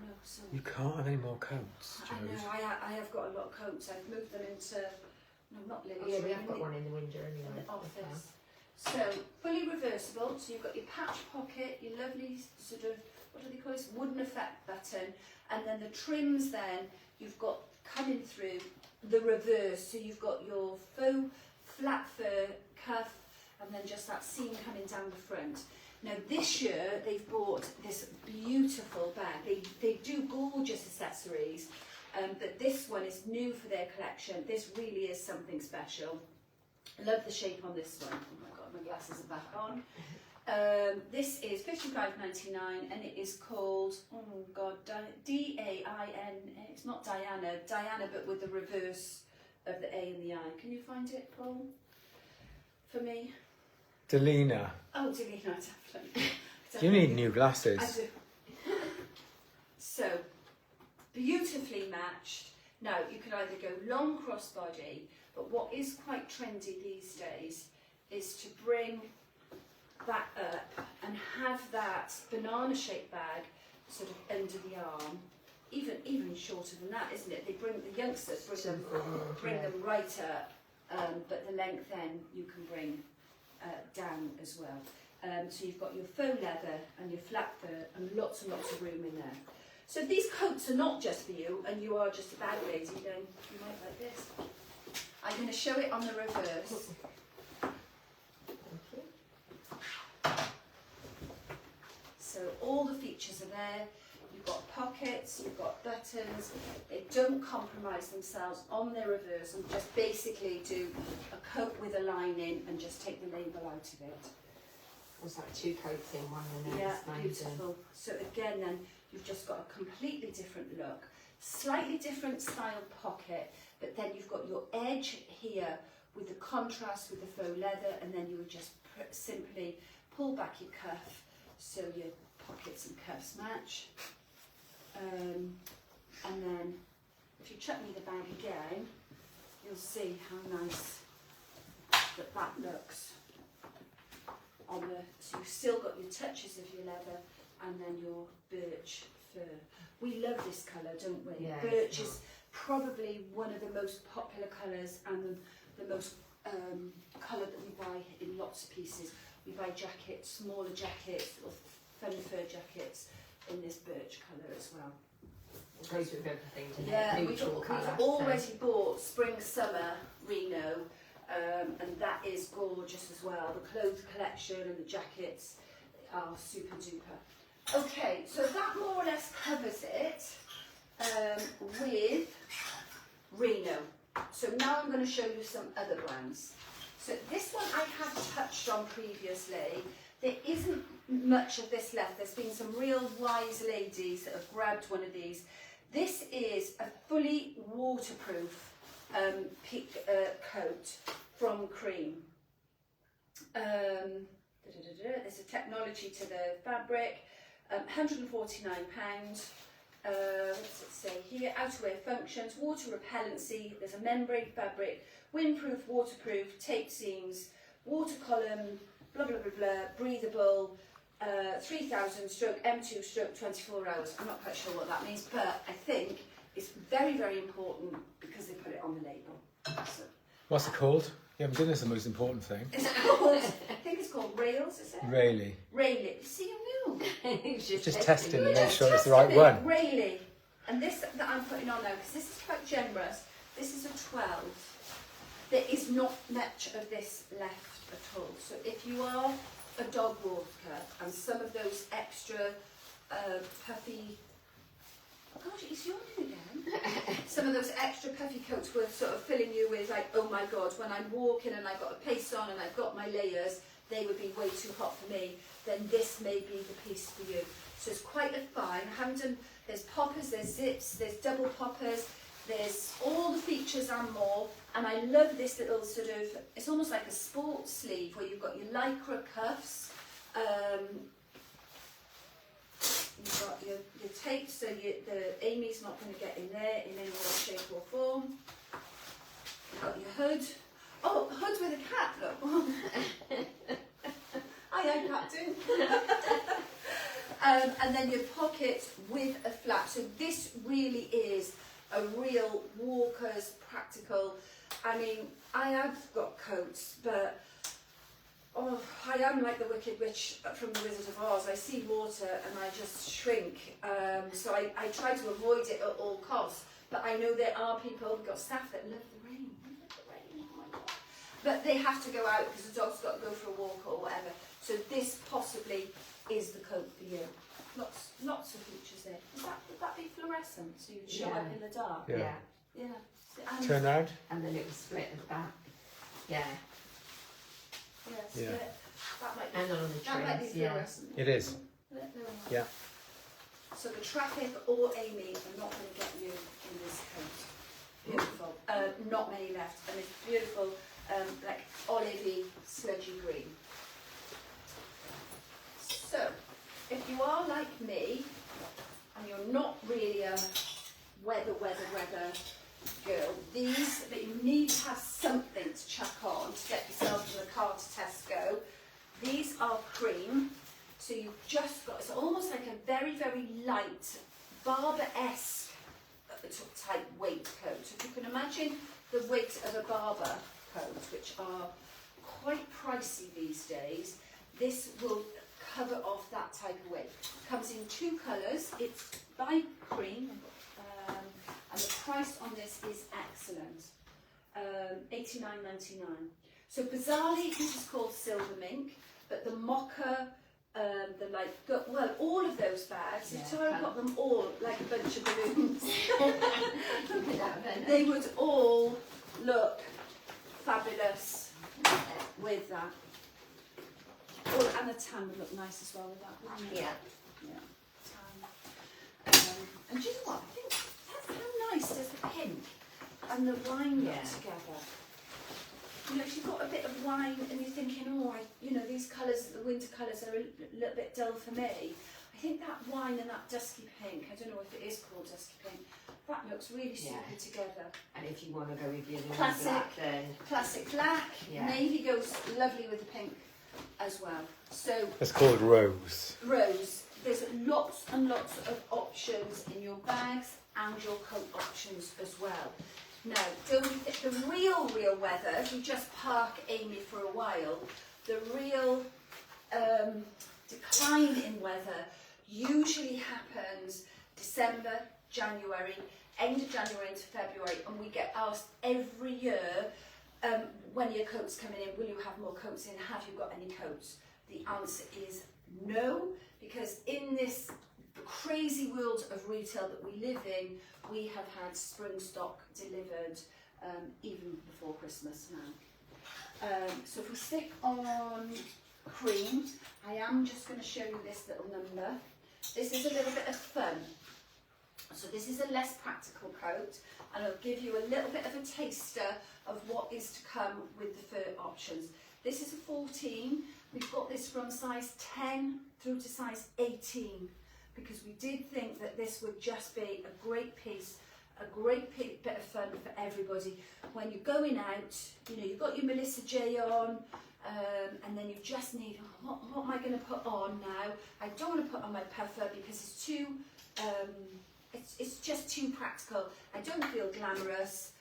S2: No, so
S3: You can't have any more coats,
S2: I know,
S3: Jode.
S2: I have got a lot of coats. I've moved them into, no, not Lily's.
S1: Yeah, we have
S2: in
S1: got
S2: the-
S1: one in the window
S2: in
S1: anyway.
S2: the office. So, fully reversible. So you've got your patch pocket, your lovely sort of, what do they call this? Wooden effect button. And then the trims then, you've got coming through the reverse. So you've got your faux flat fur cuff and then just that seam coming down the front. Now this year they've bought this beautiful bag. They do gorgeous accessories, but this one is new for their collection. This really is something special. Love the shape on this one. Oh my God, my glasses are back on. This is £55.99 and it is called, oh God, D-A-I-N, it's not Diana, but with the reverse of the A and the I. Can you find it, Paul? For me?
S3: Delina,
S2: Oh, Delina, definitely.
S3: you need new
S2: I
S3: glasses.
S2: do. So, beautifully matched. Now, you can either go long crossbody, but what is quite trendy these days is to bring that up and have that banana-shaped bag sort of under the arm. Even shorter than that, isn't it? They bring the youngsters bring them right up, but the length then you can bring down as well. So you've got your faux leather and your flat fur and lots of room in there. So if these coats are not just for you and you are just a bag lady, then you might like this. I'm going to show it on the reverse. So all the features are there. You've got pockets, you've got buttons. They don't compromise themselves on their reverse and just basically do a coat with a lining and just take the label out of it.
S1: It's like two coats in one and then
S2: Yeah,
S1: it's nice.
S2: beautiful. So again then, you've just got a completely different look. Slightly different style pocket, but then you've got your edge here with the contrast with the faux leather, and then you would just simply pull back your cuff so your pockets and cuffs match. And then if you chuck me the bag again, you'll see how nice that looks. So you've still got your touches of your leather and then your birch fur. We love this colour, don't we?
S1: Yeah,
S2: Birch is probably one of the most popular colours and the most colour that we buy in lots of pieces. We buy jackets, smaller jackets, or fun fur jackets in this birch colour as well.
S1: It goes with everything, doesn't
S2: Yeah,
S1: it?
S2: we've
S1: Neutral colour.
S2: already bought spring summer Reno, and that is gorgeous as well. The clothes collection and the jackets are super duper. Okay, so that more or less covers it with Reno. So now I'm going to show you some other brands. So this one I have touched on previously. There isn't much of this left. There's been some real wise ladies that have grabbed one of these. This is a fully waterproof coat from Cream. There's a technology to the fabric. £149. What does it say here? Outerwear functions, water repellency. There's a membrane fabric, windproof, waterproof, tape seams, water column, blah blah blah blah, breathable, 3000 stroke M2 stroke 24 hours. I'm not quite sure what that means, but I think it's very, very important because they put it on the label. So,
S3: What's it called? You haven't given us the most important thing.
S2: it's called, I think it's called Rails, is it?
S3: Rayleigh.
S2: Rayleigh. See, you knew.
S3: Just testing to make
S2: Just
S3: sure it's the right
S2: testing it.
S3: one.
S2: Rayleigh. And this that I'm putting on now, because this is quite generous, this is a 12. There is not much of this left at all. So if you are a dog walker and some of those extra puffy, oh gosh, it's yawning again. Some of those extra puffy coats were sort of filling you with like, oh my god, when I'm walking and I've got a pace on and I've got my layers, they would be way too hot for me, then this may be the piece for you. So it's quite a fine. I haven't done, there's poppers, there's zips, there's double poppers, there's all the features and more. And I love this little sort of, it's almost like a sports sleeve where you've got your lycra cuffs, you've got your tape, so the Amy's not going to get in there in any way, shape or form. You've got your hood. Oh, hood with a cap, look. Aye, Captain. And then your pocket with a flap. So this really is a real walker's practical. I mean, I have got coats, but oh, I am like the Wicked Witch from The Wizard of Oz. I see water and I just shrink. So I try to avoid it at all costs. But I know there are people, we've got staff that love the rain. Oh my God. But they have to go out because the dog's got to go for a walk or whatever. So this possibly is the coat for you. Lots of features there. Would that be fluorescent? So you show up in the dark?
S3: Yeah.
S2: Yeah.
S3: Turn round.
S1: And the little split at the back. Yeah.
S2: Yes.
S3: Yeah.
S2: That might be,
S1: And on the
S2: that might be
S1: trims, yeah.
S2: fluorescent.
S3: It is. Yeah.
S2: So the traffic or Amy are not going to get you in this coat. Beautiful. Not many left. And it's beautiful, like olivey, sludgy green. So, if you are like me, and you're not really a weather girl, these, but you need to have something to chuck on to get yourself from the car to Tesco. These are cream, so you've just got, it's almost like a very, very light, Barber-esque type weight coat. So if you can imagine the weight of a Barber coat, which are quite pricey these days, this will cover off that type of weight. Comes in two colours. It's light cream, and the price on this is excellent. $89.99. So bizarrely, this is called silver mink, but the mocha, the like, well, all of those bags.
S1: Yeah.
S2: So I got them all like a bunch of balloons.
S1: Look at that venom.
S2: They would all look fabulous with that. Oh, and the tan would look nice as well with that, wouldn't it?
S1: Yeah.
S2: Yeah. Tan. And do you know what? I think that's how nice does the pink and the wine look together. You know, if you've got a bit of wine and you're thinking, oh, these colours, the winter colours are a little bit dull for me. I think that wine and that dusky pink, I don't know if it is called dusky pink, that looks really super together.
S1: And if you want to go with your
S2: Classic.
S1: black, then
S2: Classic black, navy goes lovely with the pink as well. So
S3: It's called Rose.
S2: Rose, there's lots and lots of options in your bags and your coat options as well. Now, the real weather, if you just park Amy for a while, the real decline in weather usually happens December, January, end of January into February, and we get asked every year, when your coat's coming in, will you have more coats in? Have you got any coats? The answer is no, because in this crazy world of retail that we live in, we have had spring stock delivered even before Christmas now. So if we stick on cream, I am just going to show you this little number. This is a little bit of fun. So this is a less practical coat, and I'll give you a little bit of a taster of what is to come with the fur options. This is a 14. We've got this from size 10 through to size 18, because we did think that this would just be a great piece, a great bit of fun for everybody. When you're going out, you know, you've got your Melissa J on, and then you just need, what am I going to put on now? I don't want to put on my puffer because it's too, it's just too practical. I don't feel glamorous.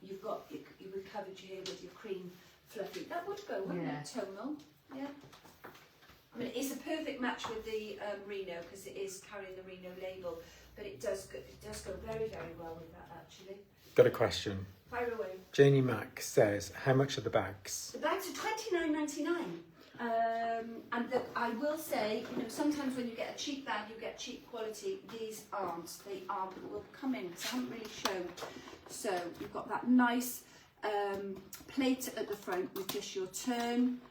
S2: You've covered your hair with your cream fluffy. That would go, wouldn't it? Tonal, yeah. I mean, it's a perfect match with the Rino because it is carrying the Rino label, but it does go very, very well with that actually.
S3: Got a question.
S2: Fire away.
S3: Janie Mack says, how much are the bags?
S2: The bags are $29.99. And I will say, you know, sometimes when you get a cheap bag, you get cheap quality. These aren't. They aren't. Will come in because I haven't really shown. So you've got that nice plate at the front with just your turn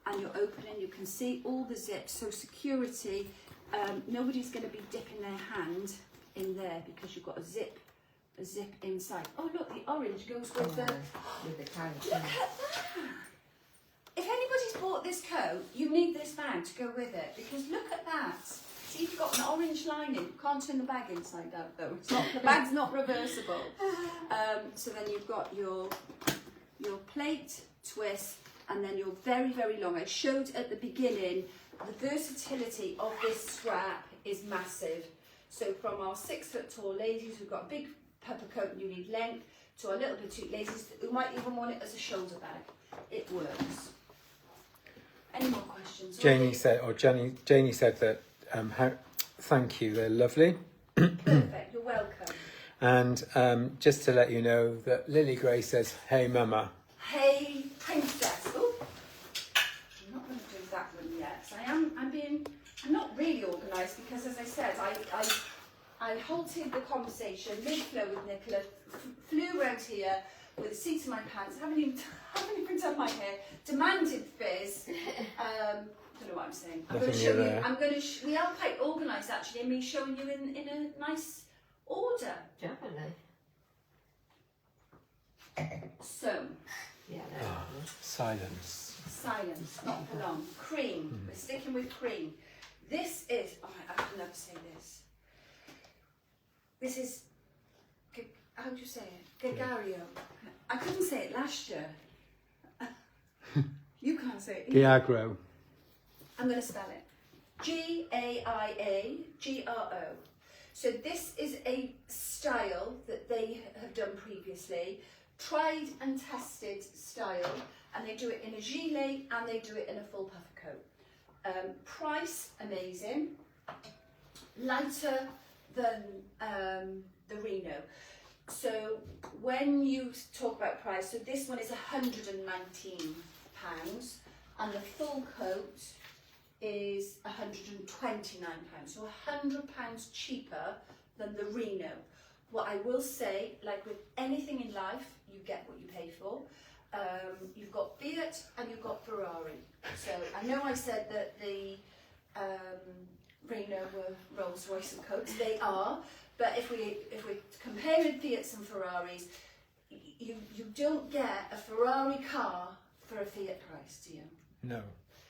S2: and your opening. You can see all the zips. So security. Nobody's going to be dipping their hand in there because you've got a zip inside. Oh look, the orange goes with the
S1: carrot.
S2: Look at that. If anybody's bought this coat, you need this bag to go with it because look at that. See, you've got an orange lining. You can't turn the bag inside out though. It's not, the bag's not reversible. So then you've got your plate, twist, and then your very, very long. I showed at the beginning the versatility of this strap is massive. So from our 6 foot tall ladies who've got a big puffer coat and you need length, to our little petite ladies who might even want it as a shoulder bag. It works. Any more questions?
S3: Janie said that, thank you, they're lovely.
S2: Perfect, you're welcome.
S3: And just to let you know that Lily Gray says, hey mama.
S2: Hey princess. Oh, I'm not going to do that one yet. So I'm not really organised because as I said, I halted the conversation mid-flow with Nicola, flew around here with the seat in my pants, haven't even done my hair, demanded fizz. Don't know what I'm saying. I'm going to show you. We are quite organised actually, and me showing you in a nice order.
S1: Definitely.
S2: So. Yeah.
S3: Silence.
S2: Silence, not for long. Cream. We're sticking with cream. This is. Oh, I can never say this. This is. How do you say it? Gagario. I couldn't say it last year. You can't say it.
S3: Giagro.
S2: I'm going to spell it. G-A-I-A-G-R-O. So this is a style that they have done previously, tried and tested style, and they do it in a gilet and they do it in a full puffer coat. Price, amazing. Lighter than the Rino. So when you talk about price, so this one is £119 and the full coat is £129, so £100 cheaper than the Rino. What I will say, like with anything in life, you get what you pay for. You've got Fiat and you've got Ferrari. So I know I said that the Rino were Rolls Royce and coats, they are. But if we're comparing Fiats and Ferraris, you don't get a Ferrari car for a Fiat price, do you?
S3: No.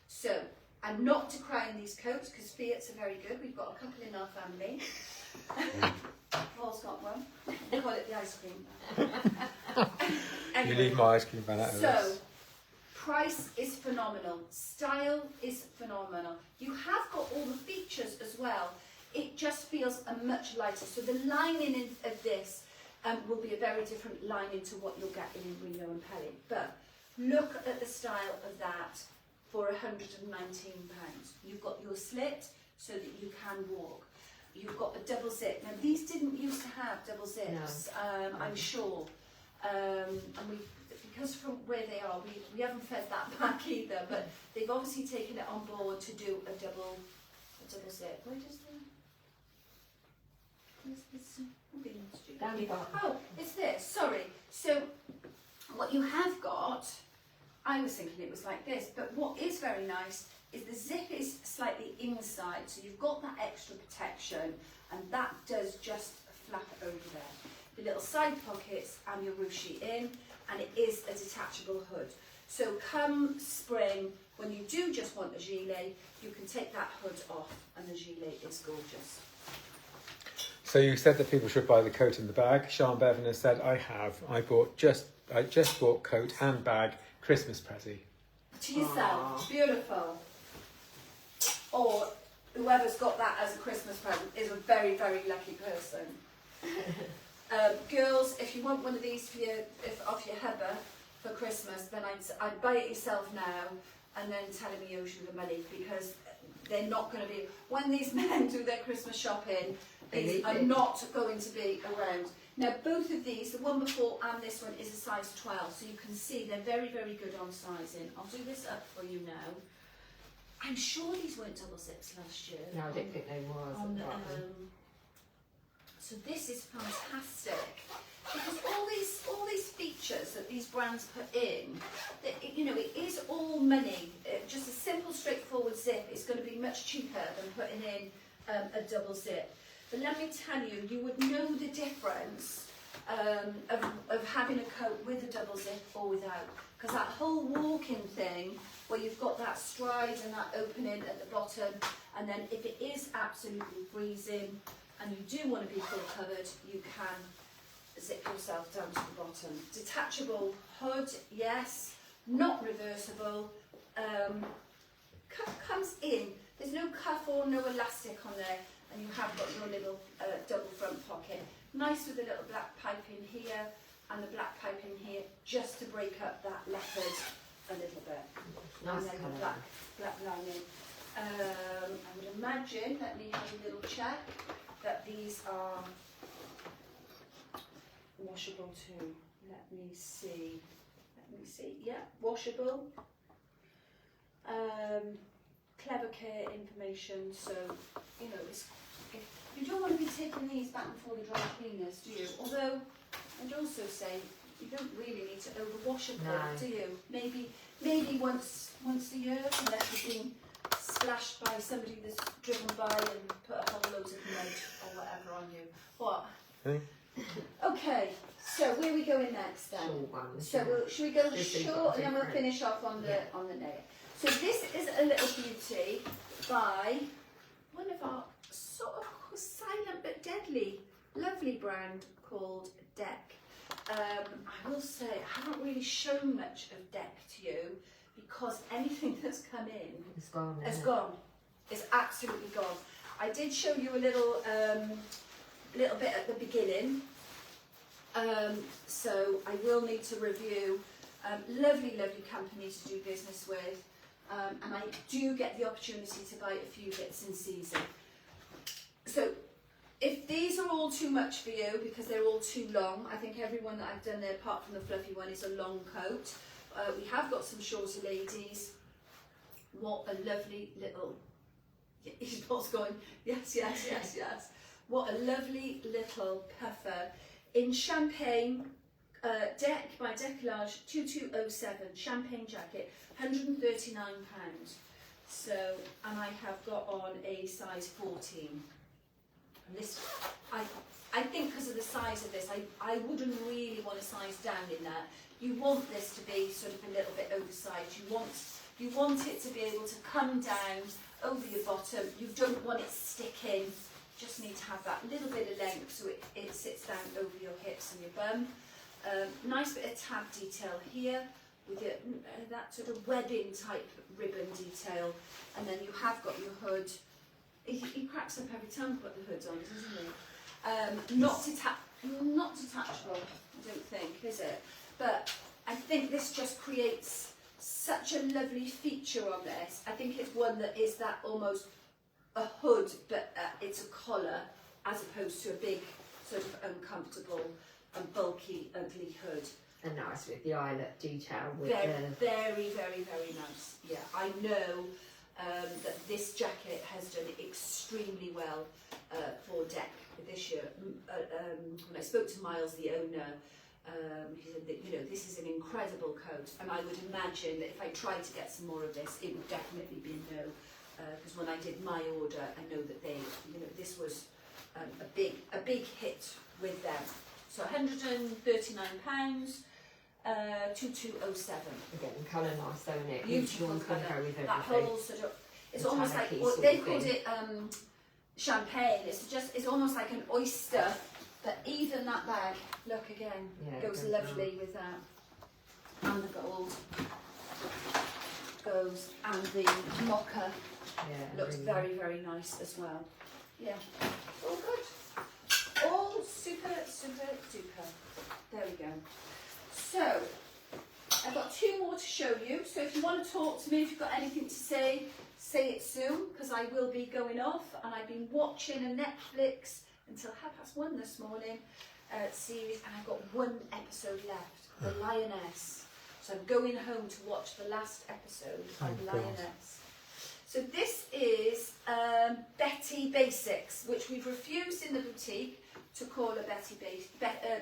S2: So, I'm not decrying these coats because Fiats are very good. We've got a couple in our family. Paul's got one. We call it the ice cream. Anyway,
S3: You leave my ice cream van out of this.
S2: So, price is phenomenal. Style is phenomenal. You have got all the features as well. It just feels a much lighter. So the lining of this will be a very different lining to what you'll get in Rino and Pelle. But look at the style of that for £119. You've got your slit so that you can walk. You've got a double zip. Now these didn't used to have double zips, no. I'm sure. And because from where they are, we haven't fed that back either, but they've obviously taken it on board to do a double zip. Where does Oh, it's this, sorry. So what you have got, I was thinking it was like this, but what is very nice is the zip is slightly inside, so you've got that extra protection, and that does just flap over there. The little side pockets and your ruche in, and it is a detachable hood. So come spring, when you do just want a gilet, you can take that hood off, and the gilet is gorgeous.
S3: So you said that people should buy the coat and the bag. Sean Bevan has said, I have. I just bought coat and bag, Christmas present.
S2: To yourself.
S1: Aww.
S2: Beautiful. Or whoever's got that as a Christmas present is a very, very lucky person. Girls, if you want one of these for off your hubba for Christmas, then I'd buy it yourself now and then tell him he owes you the money, because they're not going to be, when these men do their Christmas shopping, these are not going to be around. Now both of these, the one before and this one, is a size 12, so you can see they're very, very good on sizing. I'll do this up for you now. I'm sure these weren't double zips last year.
S1: No, I don't think they was.
S2: So this is fantastic, because all these features that these brands put in, it is all money. Just a simple, straightforward zip is going to be much cheaper than putting in a double zip. But let me tell you, you would know the difference of having a coat with a double zip or without, because that whole walking thing, where you've got that stride and that opening at the bottom, and then if it is absolutely freezing and you do want to be full covered, you can zip yourself down to the bottom. Detachable hood, yes. Not reversible. Cuff comes in. There's no cuff or no elastic on there, and you have got your little double front pocket. Nice with a little black pipe in here and the black pipe in here, just to break up that leopard a little bit.
S1: Nice
S2: and then
S1: colour.
S2: the black lining. I would imagine, let me have a little check, that these are washable too. Let me see, yeah, washable. Clever care information, so, you don't want to be taking these back before the dry cleaners, do you? Although, I'd also say, you don't really need to overwash a coat, do you? Maybe once a year, unless you've been splashed by somebody that's driven by and put a whole load of mud or whatever on you. What? Okay, so where are we going next then?
S1: Short ones,
S2: So should we go
S1: Just so you've
S2: short
S1: got
S2: and then we'll
S1: different.
S2: finish off on the nail. So this is a little beauty by one of our sort of silent but deadly, lovely brand called Deck. I will say I haven't really shown much of Deck to you, because anything that's come in
S1: It's gone.
S2: has
S1: isn't it?
S2: gone. It's absolutely gone. I did show you a little bit at the beginning, so I will need to review. Lovely company to do business with, and I do get the opportunity to buy a few bits in season. So if these are all too much for you, because they're all too long, I think every one that I've done there, apart from the fluffy one, is a long coat. We have got some shorter ladies. What a lovely little... He's going, yes. What a lovely little puffer in champagne. Deck by Decollage 2207, champagne jacket, £139. So, and I have got on a size 14. And this, I think because of the size of this, I wouldn't really want to size down in that. You want this to be sort of a little bit oversized. You want it to be able to come down over your bottom. You don't want it sticking. You just need to have that little bit of length so it sits down over your hips and your bum. Nice bit of tab detail here with that sort of webbing type ribbon detail, and then you have got your hood. He cracks up every time we put the hood on, doesn't he? Not detachable, I don't think, is it? But I think this just creates such a lovely feature on this. I think it's one that is that almost a hood, but it's a collar, as opposed to a big sort of uncomfortable and bulky, ugly hood.
S1: And nice with the eyelet detail. With
S2: Very nice. Yeah, I know that this jacket has done extremely well for Deck this year. When I spoke to Miles, the owner, he said that this is an incredible coat, and I would imagine that if I tried to get some more of this, it would definitely be a no. Because when I did my order, I know that they, this was a big hit with them. So £139, 2207.
S1: Again, colour nice, though, isn't it?
S2: Beautiful
S1: Each one's going to
S2: colour.
S1: go with
S2: that
S1: everything.
S2: whole sort of, it's almost like,
S1: Metallic-y
S2: well,
S1: sort
S2: they
S1: of
S2: called
S1: thing.
S2: it champagne. It's almost like an oyster, but even that bag, look again,
S1: Yeah,
S2: goes
S1: goes
S2: lovely with that. And the gold goes, and the mocha
S1: Yeah,
S2: looks
S1: really.
S2: very, very nice as well. Yeah, all good. All super, super duper. There we go. So, I've got 2 more to show you. So if you want to talk to me, if you've got anything to say, say it soon, because I will be going off. And I've been watching a Netflix until 1:30 this morning series, and I've got 1 episode left, The Lioness. So I'm going home to watch the last episode of Lioness. So this is Betty Basics, which we've refused in the boutique to call her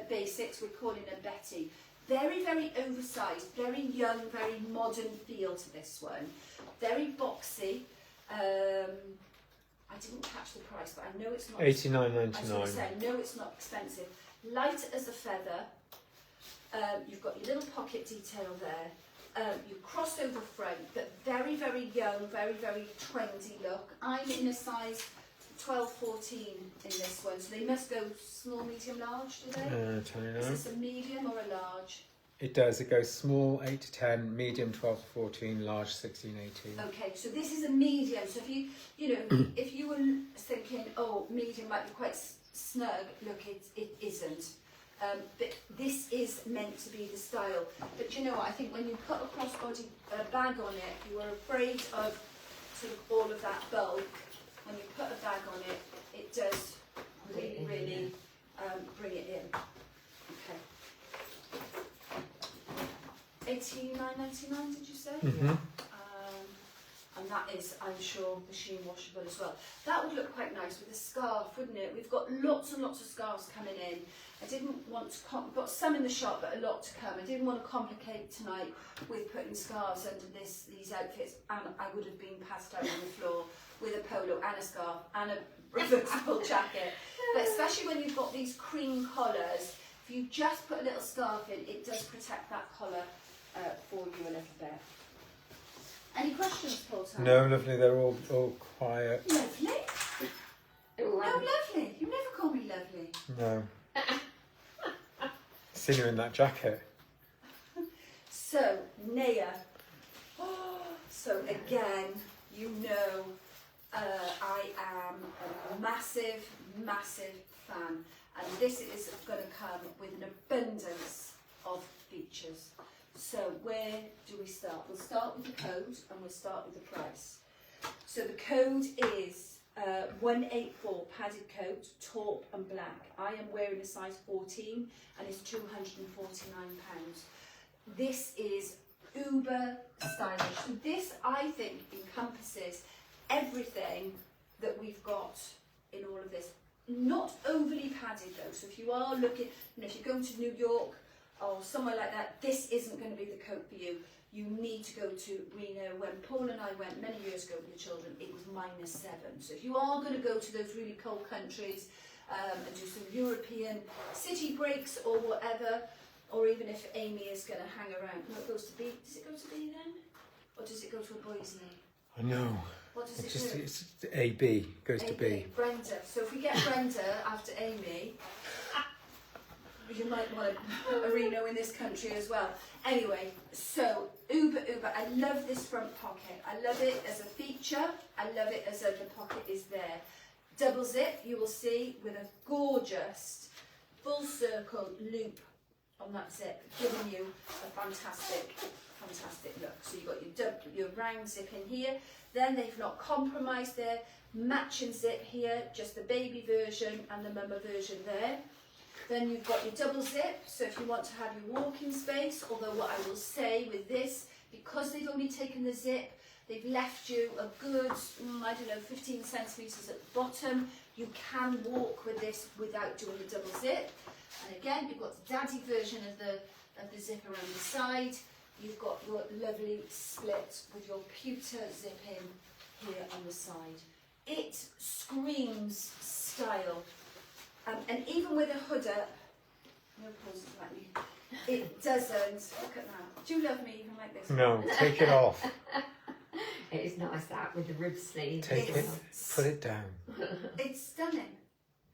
S2: Basics. We're calling her Betty. Very, very oversized, very young, very modern feel to this one. Very boxy. I didn't catch the price, but I know it's not.
S3: $89.99.
S2: I was going to say, I know it's not expensive. Light as a feather. You've got your little pocket detail there. Your crossover front, but very, very young, very, very trendy look. I'm in a size 12, 14 in this one, so they must go small, medium, large, do they?
S3: Tell you
S2: Is
S3: now.
S2: this a medium or a large?
S3: It does. It goes small 8 to 10, medium 12 to 14, large 16, 18.
S2: Okay, so this is a medium. So if you know, if you were thinking, oh, medium might be quite snug, look, it isn't. But this is meant to be the style. But you know what? I think when you put a crossbody bag on it, you are afraid of sort of all of that bulk. When you put a bag on it, it does really, really bring it in. Okay. $89.99, did you say?
S3: Mm-hmm.
S2: And that is, I'm sure, machine washable as well. That would look quite nice with a scarf, wouldn't it? We've got lots and lots of scarves coming in. I didn't want to, got some in the shop, but a lot to come. I didn't want to complicate tonight with putting scarves under these outfits, and I would have been passed out on the floor with a polo and a scarf and a reversible jacket. But especially when you've got these cream collars, if you just put a little scarf in, it does protect that collar for you a little bit. Any questions, Paul?
S3: No, lovely. They're all quiet.
S2: Lovely.
S1: Ooh,
S2: No, lovely. You never call me lovely.
S3: No. Seen her in that jacket.
S2: So, Naya. So again, you know, I am a massive, massive fan. And this is going to come with an abundance of features. So where do we start? We'll start with the code and we'll start with the price. So the code is 184 padded coat, taupe and black. I am wearing a size 14 and it's £249. This is uber stylish. So this, I think, encompasses everything that we've got in all of this. Not overly padded though, so if you are looking, you know, if you're going to New York or somewhere like that, this isn't going to be the coat for you. You need to go to Reno. When Paul and I went many years ago with the children, it was -7. So if you are going to go to those really cold countries and do some European city breaks or whatever, or even if Amy is going to hang around, no, it goes to B. Does it go to B then? Or does it go to a boys' league?
S3: I know.
S2: What does
S3: It's
S2: it
S3: just
S2: do?
S3: it's AB goes to B.
S2: Brenda. So if we get Brenda after Amy, you might want a Reno in this country as well. Anyway, so uber. I love this front pocket. I love it as a feature. I love it as the pocket is there. Double zip, you will see, with a gorgeous full circle loop on that zip, giving you a fantastic look. So you've got your round zip in here. Then they've not compromised there. Matching zip here, just the baby version and the mama version there. Then you've got your double zip, so if you want to have your walking space, although what I will say with this, because they've only taken the zip, they've left you a good, 15 centimetres at the bottom. You can walk with this without doing the double zip. And again, you've got the daddy version of the zip around the side. You've got your lovely split with your pewter zip in here on the side. It screams style. And even with a hood up, no pauses like me, it doesn't. Look at that. Do you love me even like this?
S3: No, take it off.
S1: It is nice that with the rib sleeve.
S3: Take it, put it down.
S2: It's stunning.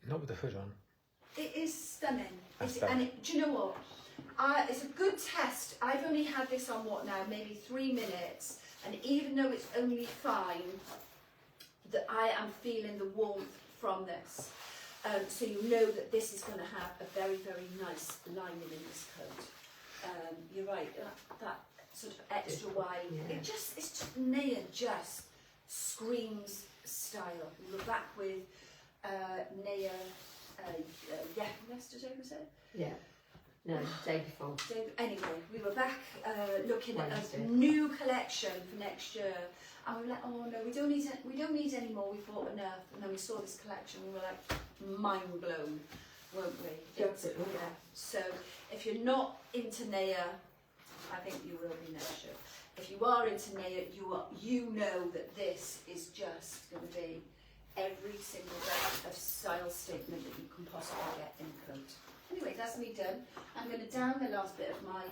S3: Not with the hood on.
S2: It is stunning.
S3: That's
S2: Do you know what? It's a good test. I've only had this on what now, maybe 3 minutes, and even though it's only fine, that I am feeling the warmth from this. So you know that this is going to have a very, very nice lining in this coat. You're right. That sort of extra wide.
S1: Yeah.
S2: It's just Naya just screams style. We were back with Naya yesterday, was it?
S1: Yeah. No, day before.
S2: Anyway, we were back looking at
S1: Wednesday.
S2: a new collection for next year, and we were like, oh no, we don't need any more. We bought enough, and then we saw this collection. We were like mind blown, weren't we?
S1: Definitely.
S2: Yeah. So if you're not into Naya, I think you will be next year. If you are into Naya, you know that this is just going to be every single bit of style statement that you can possibly get in a coat. Anyway, that's me done. I'm going to down the last bit of my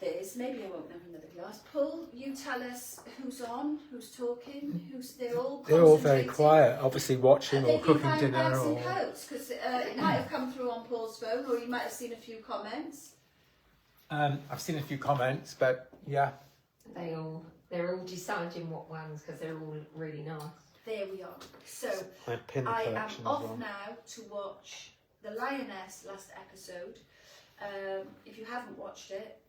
S2: fizz. Maybe I won't have another glass. Paul, you tell us who's on, who's talking,
S3: They're all very
S2: concentrating.
S3: quiet, obviously watching or
S2: They've been
S3: cooking
S2: buying
S3: dinner
S2: bags
S3: or...
S2: and coats, because it might have come through on Paul's phone, or you might have seen a few comments.
S3: I've seen a few comments, but yeah.
S1: They're all deciding what ones because they're all really nice.
S2: There we are. So
S3: I pinned the
S2: I am
S3: collection as
S2: off
S3: well.
S2: now to watch The Lioness last episode. If you haven't watched it,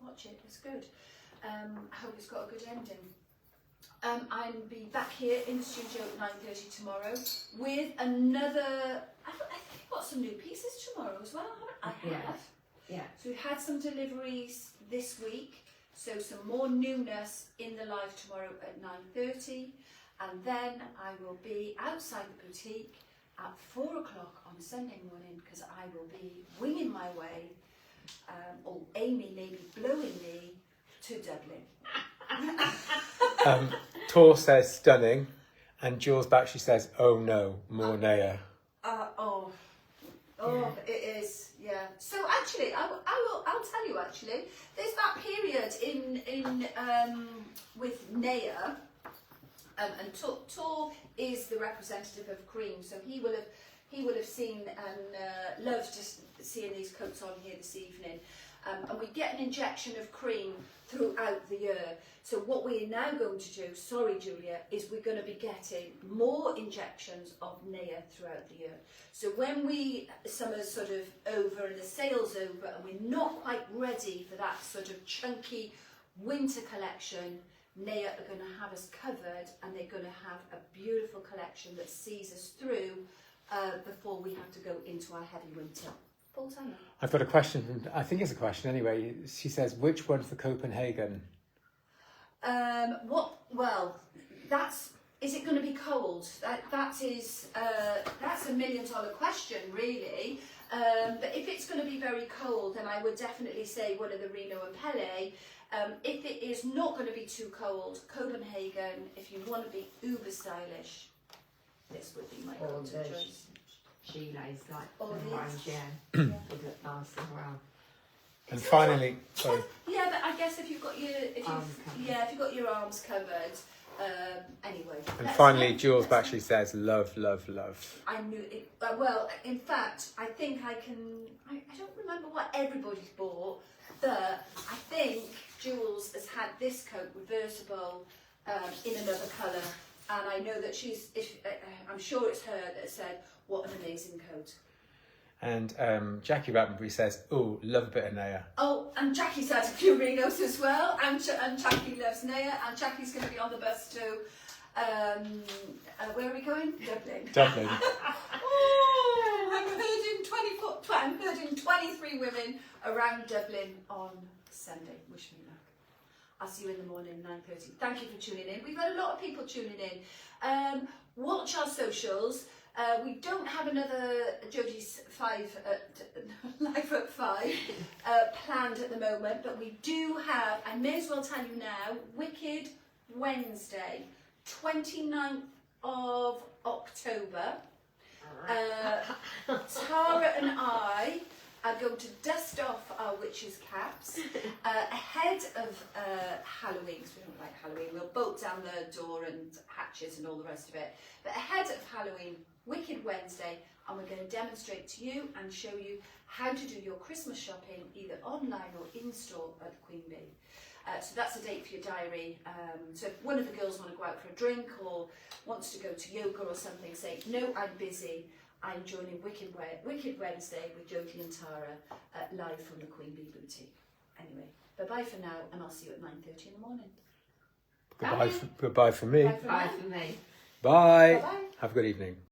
S2: watch it. It's good. I hope it's got a good ending. I'll be back here in the studio at 9:30 tomorrow with another. I think I've got some new pieces tomorrow as well. Haven't I? I have.
S1: Yeah.
S2: So we've had some deliveries this week. So some more newness in the live tomorrow at 9:30, and then I will be outside the boutique at 4 o'clock on Sunday morning, because I will be winging my way, or Amy may be blowing me to Dublin.
S3: Tor says stunning, and Jules back she says, oh no, more Naya.
S2: It is, yeah. So actually, I'll tell you actually, there's that period in with Naya, and Tor is the representative of cream, so he will have seen and loved just seeing these coats on here this evening. And we get an injection of cream throughout the year. So what we're now going to do, sorry Julia, is we're going to be getting more injections of Naya throughout the year. So when summer's sort of over and the sale's over and we're not quite ready for that sort of chunky winter collection, Naya are going to have us covered, and they're going to have a beautiful collection that sees us through before we have to go into our heavy winter. Full time.
S3: I've got a question, I think it's a question anyway. She says, which one for Copenhagen?
S2: Well, is it going to be cold? That's a $1 million question, really. But if it's going to be very cold, then I would definitely say one of the Rino and Pelle. If it is not going to be too cold, Copenhagen, if you want to be uber stylish, this would be my go-to choice.
S1: Gilets, like
S2: Or
S1: orange,
S2: these.
S1: yeah. Would look nice as well.
S3: And finally, sorry.
S2: Yeah, but I guess if you've got your arms covered, anyway.
S3: And finally, Jules actually says, love, love, love.
S2: I knew it. Well, in fact, I think I don't remember what everybody's bought, but I think Jules has had this coat reversible in another colour, and I know that I'm sure it's her that said, what an amazing coat.
S3: And Jackie Rattenbury says, oh, love a bit of Naya.
S2: Oh, and Jackie's had a few Rinos as well, and Jackie loves Naya, and Jackie's going to be on the bus too. Where are we going?
S3: Dublin.
S2: Oh, I'm herding 23 women around Dublin on Sunday. Wish me luck. I'll see you in the morning, 9:30. Thank you for tuning in. We've got a lot of people tuning in. Watch our socials. We don't have another Jodie's Live at 5 planned at the moment, but we do have, I may as well tell you now, Wicked Wednesday, 29th of October. Tara and I are going to dust off our witches' caps ahead of Halloween, because we don't like Halloween. We'll bolt down the door and hatches and all the rest of it. But ahead of Halloween, Wicked Wednesday, and we're going to demonstrate to you and show you how to do your Christmas shopping either online or in-store at the Queen Bee. So that's a date for your diary. So if one of the girls want to go out for a drink or wants to go to yoga or something, say, no, I'm busy. I'm joining Wicked Wednesday with Jodie and Tara live from the Queen Bee Boutique. Anyway, bye-bye for now, and I'll see you at 9:30 in the morning.
S3: Goodbye for me.
S2: Bye for
S1: Bye
S2: now.
S1: for me.
S3: Bye.
S2: Bye-bye.
S3: Have a good evening.